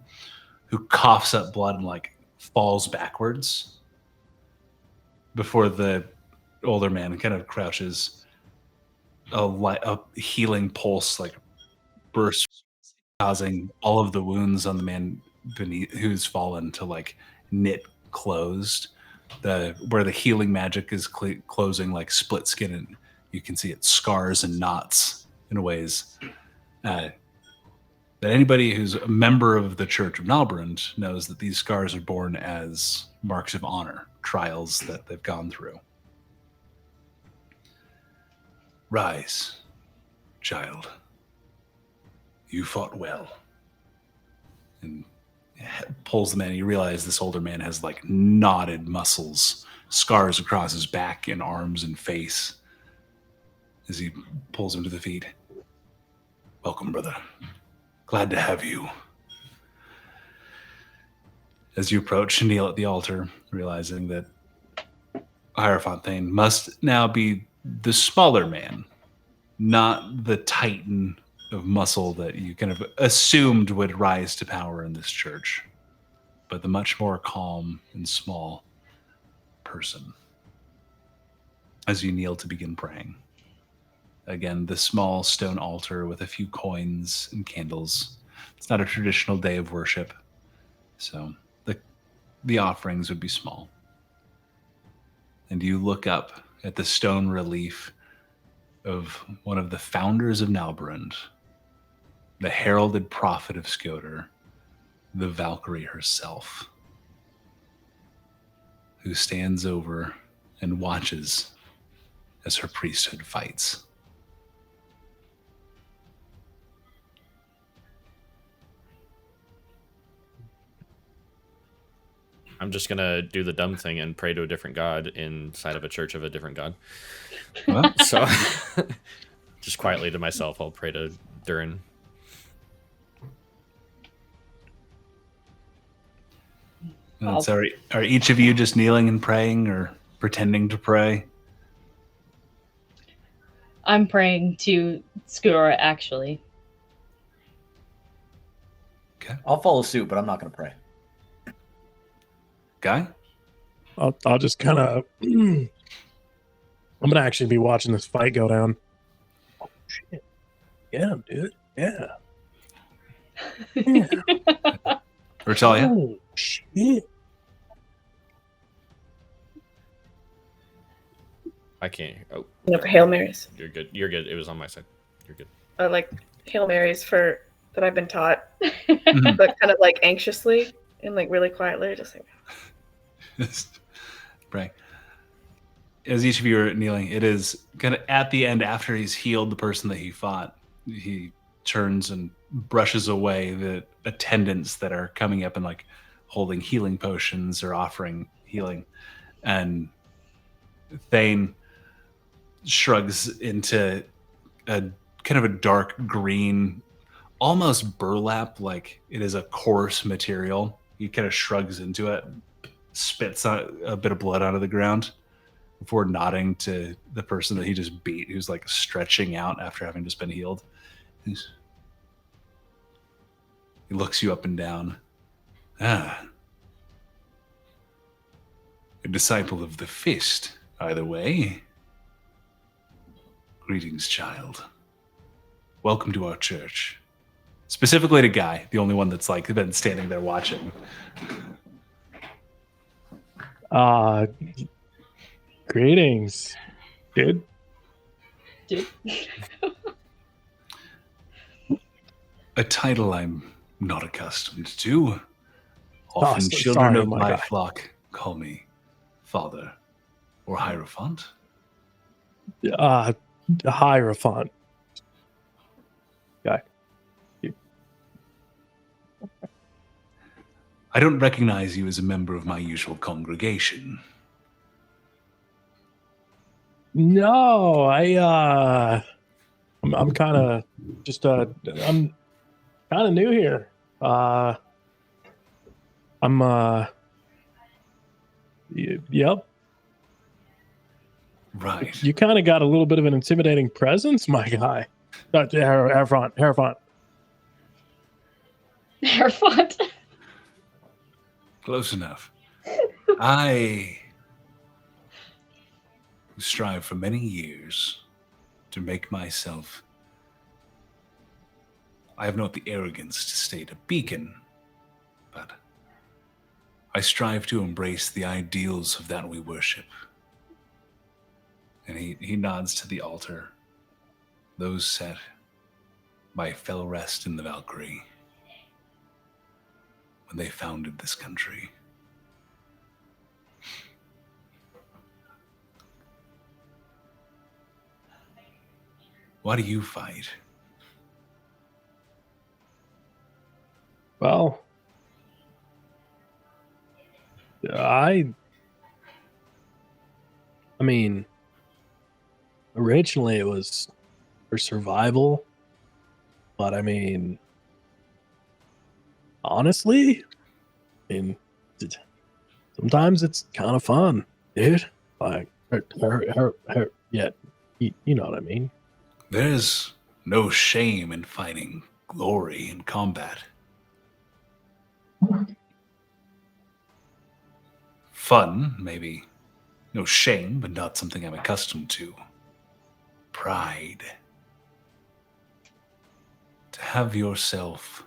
who coughs up blood and falls backwards before the older man kind of crouches. A healing pulse bursts, causing all of the wounds on the man beneath who's fallen to knit closed, where the healing magic is closing like split skin, and you can see it scars and knots in ways that anybody who's a member of the Church of Nalbrand knows that these scars are born as marks of honor, trials that they've gone through. Rise, child. You fought well. And pulls the man. You realize this older man has like knotted muscles, scars across his back and arms and face as he pulls him to the feet. Welcome, brother. Glad to have you. As you approach and kneel at the altar, realizing that Hierophant Thane must now be the smaller man, not the titan of muscle that you kind of assumed would rise to power in this church, but the much more calm and small person. As you kneel to begin praying. Again, the small stone altar with a few coins and candles. It's not a traditional day of worship, so the offerings would be small. And you look up at the stone relief of one of the founders of Nalbrand, the heralded prophet of Skoder, the Valkyrie herself, who stands over and watches as her priesthood fights. I'm just gonna do the dumb thing and pray to a different god inside of a church of a different god. Well, So, just quietly to myself, I'll pray to Durin. Sorry, are each of you just kneeling and praying or pretending to pray? I'm praying to Skura, actually. Okay. I'll follow suit, but I'm not going to pray. Guy? I'll just kind of. I'm gonna actually be watching this fight go down. Oh shit! Yeah, dude. Yeah. Yeah. Retalia? Oh shit! I can't. Oh, You know, for Hail Marys. you're good. You're good. It was on my side. You're good. Like Hail Marys for that I've been taught, Mhm. but kind of like anxiously and like really quietly, just like. Right. As each of you are kneeling, it is kind of at the end after he's healed the person that he fought. He turns and brushes away the attendants that are coming up and like holding healing potions or offering healing. And Thane shrugs into a kind of a dark green, almost burlap, like it is a coarse material. He kind of shrugs into it, spits a bit of blood out of the ground before nodding to the person that he just beat, who's like stretching out after having just been healed. He looks you up and down. Ah. A disciple of the fist, either way. Greetings, child. Welcome to our church. Specifically to Guy, the only one that's like been standing there watching. Greetings, dude. Dude. A title I'm not accustomed to. Often so children sorry, of my my guy. flock call me Father or Hierophant. Hierophant. Guy. I don't recognize you as a member of my usual congregation. No, I'm kind of just I'm kind of new here. Yep. Right. You kind of got a little bit of an intimidating presence, my guy. Hierophant. Hairfont. Close enough. I strive for many years to make myself. I have not the arrogance to state a beacon, but I strive to embrace the ideals of that we worship. And he nods to the altar, those set by fell rest in the Valkyrie when they founded this country. Why do you fight? Well, I mean, originally it was for survival, but I mean, honestly, I mean, sometimes it's kind of fun, dude. Like, yeah, you know what I mean. There's no shame in finding glory in combat. Fun, maybe. No shame, but not something I'm accustomed to. Pride. To have yourself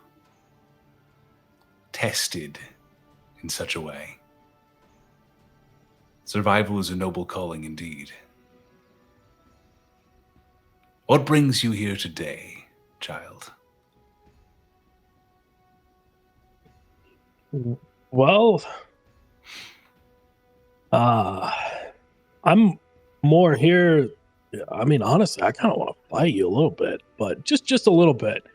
tested in such a way. Survival is a noble calling indeed. What brings you here today, child? Well, I'm more here. I mean, honestly, I kind of want to fight you a little bit, but just a little bit,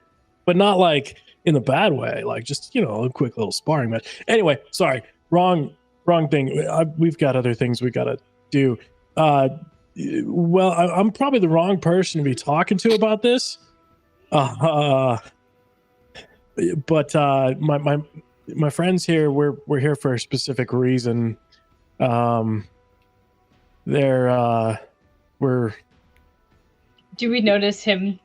but not like in a bad way. Like just a quick little sparring match. Anyway, sorry, wrong thing. We've got other things we gotta do. Well, I'm probably the wrong person to be talking to about this. But my friends here, we're here for a specific reason. We're. Do we notice him?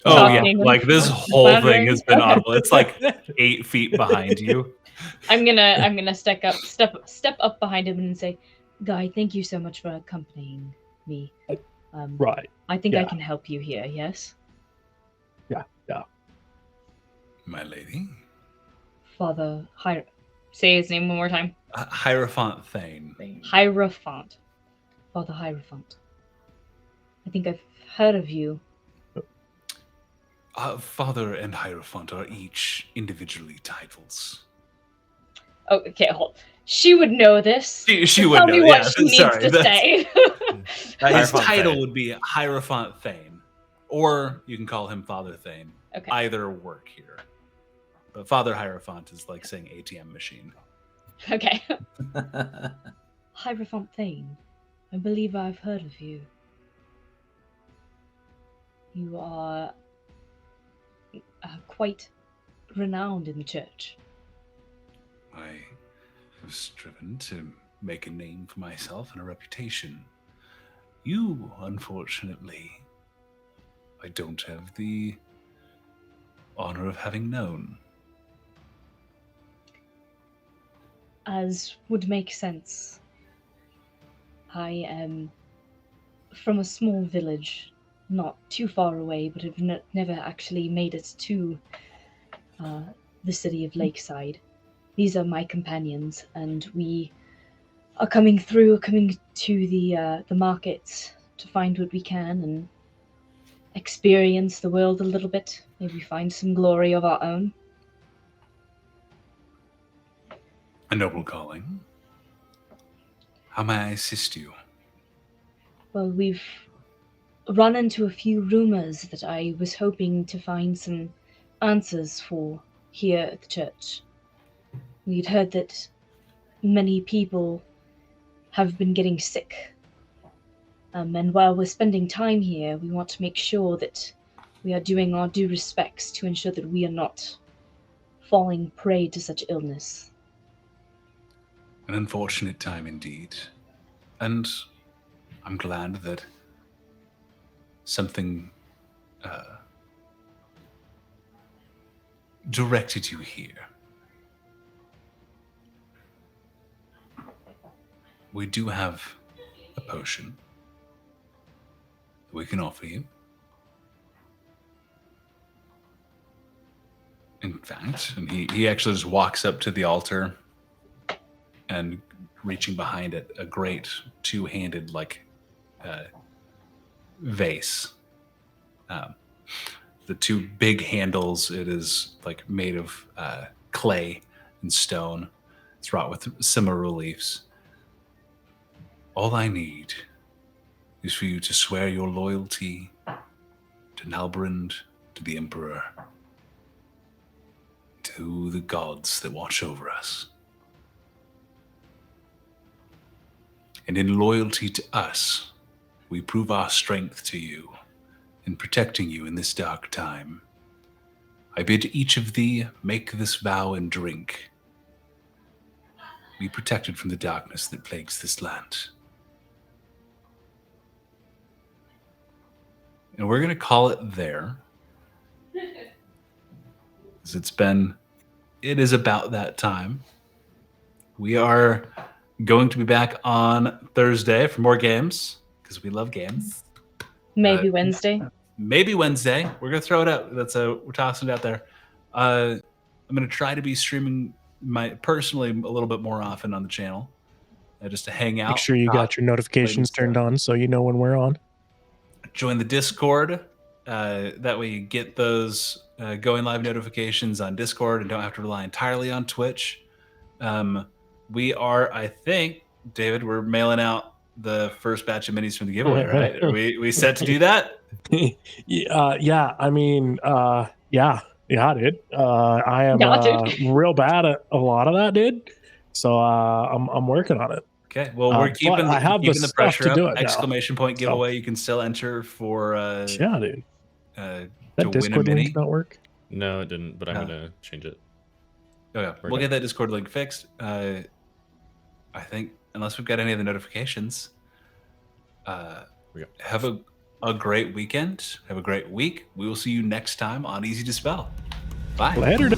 Oh yeah, Talking like this and whole thing floundering? has been Okay. audible. It's like 8 feet behind you. I'm gonna step up behind him and say, "Guy, thank you so much for accompanying me. Right. I think I Yeah. can help you here. Yes, Yeah. My lady. Father Say his name one more time. Hierophant Thane. Hierophant. Father Hierophant. I think I've heard of you. Father and Hierophant are each individually titles. Oh, okay, hold. She would know this. She So would tell know. me what Yeah, she needs sorry, to that's- say. His Hierophant title Thane. would be Hierophant Thane, or you can call him Father Thane. Okay. Either work here, but Father Hierophant is like saying ATM machine. Okay. Hierophant Thane. I believe I've heard of you. You are quite renowned in the church. I have striven to make a name for myself and a reputation. You, unfortunately, I don't have the honor of having known. As would make sense. I am from a small village, not too far away, but have never actually made it to the city of Lakeside. These are my companions, and we are coming to the markets to find what we can and experience the world a little bit. Maybe find some glory of our own. A noble calling. How may I assist you? Well, we've run into a few rumors that I was hoping to find some answers for here at the church. We'd heard that many people have been getting sick. And while we're spending time here, we want to make sure that we are doing our due respects to ensure that we are not falling prey to such illness. An unfortunate time indeed. And I'm glad that something directed you here. We do have a potion that we can offer you. In fact, and he actually just walks up to the altar and reaching behind it, a great two-handed vase. The two big handles, it is like made of clay and stone. It's wrought with similar reliefs. All I need is for you to swear your loyalty to Nalbrand, to the Emperor, to the gods that watch over us. And in loyalty to us, we prove our strength to you in protecting you in this dark time. I bid each of thee make this vow and drink. Be protected from the darkness that plagues this land. And we're going to call it there. Because it is about that time. We are going to be back on Thursday for more games, because we love games. Maybe Wednesday. Maybe Wednesday. We're going to throw it out. We're tossing it out there. I'm going to try to be streaming personally a little bit more often on the channel, just to hang out. Make sure you got your notifications turned on so you know when we're on. Join the Discord. That way you get those going live notifications on Discord and don't have to rely entirely on Twitch. We are, I think, David, we're mailing out the first batch of minis from the giveaway, right? Are we set to do that? Yeah, I mean, yeah, dude. I am real bad at a lot of that, dude. So I'm working on it. Okay, well, we're keeping the pressure up. Exclamation point giveaway. So, you can still enter for yeah, dude. That Discord link not work? No, it didn't, but I'm gonna change it. Oh yeah, we'll get that Discord link fixed. I think, unless we've got any of the notifications. Have a great weekend. Have a great week. We will see you next time on Easy Dispel. Bye. Later.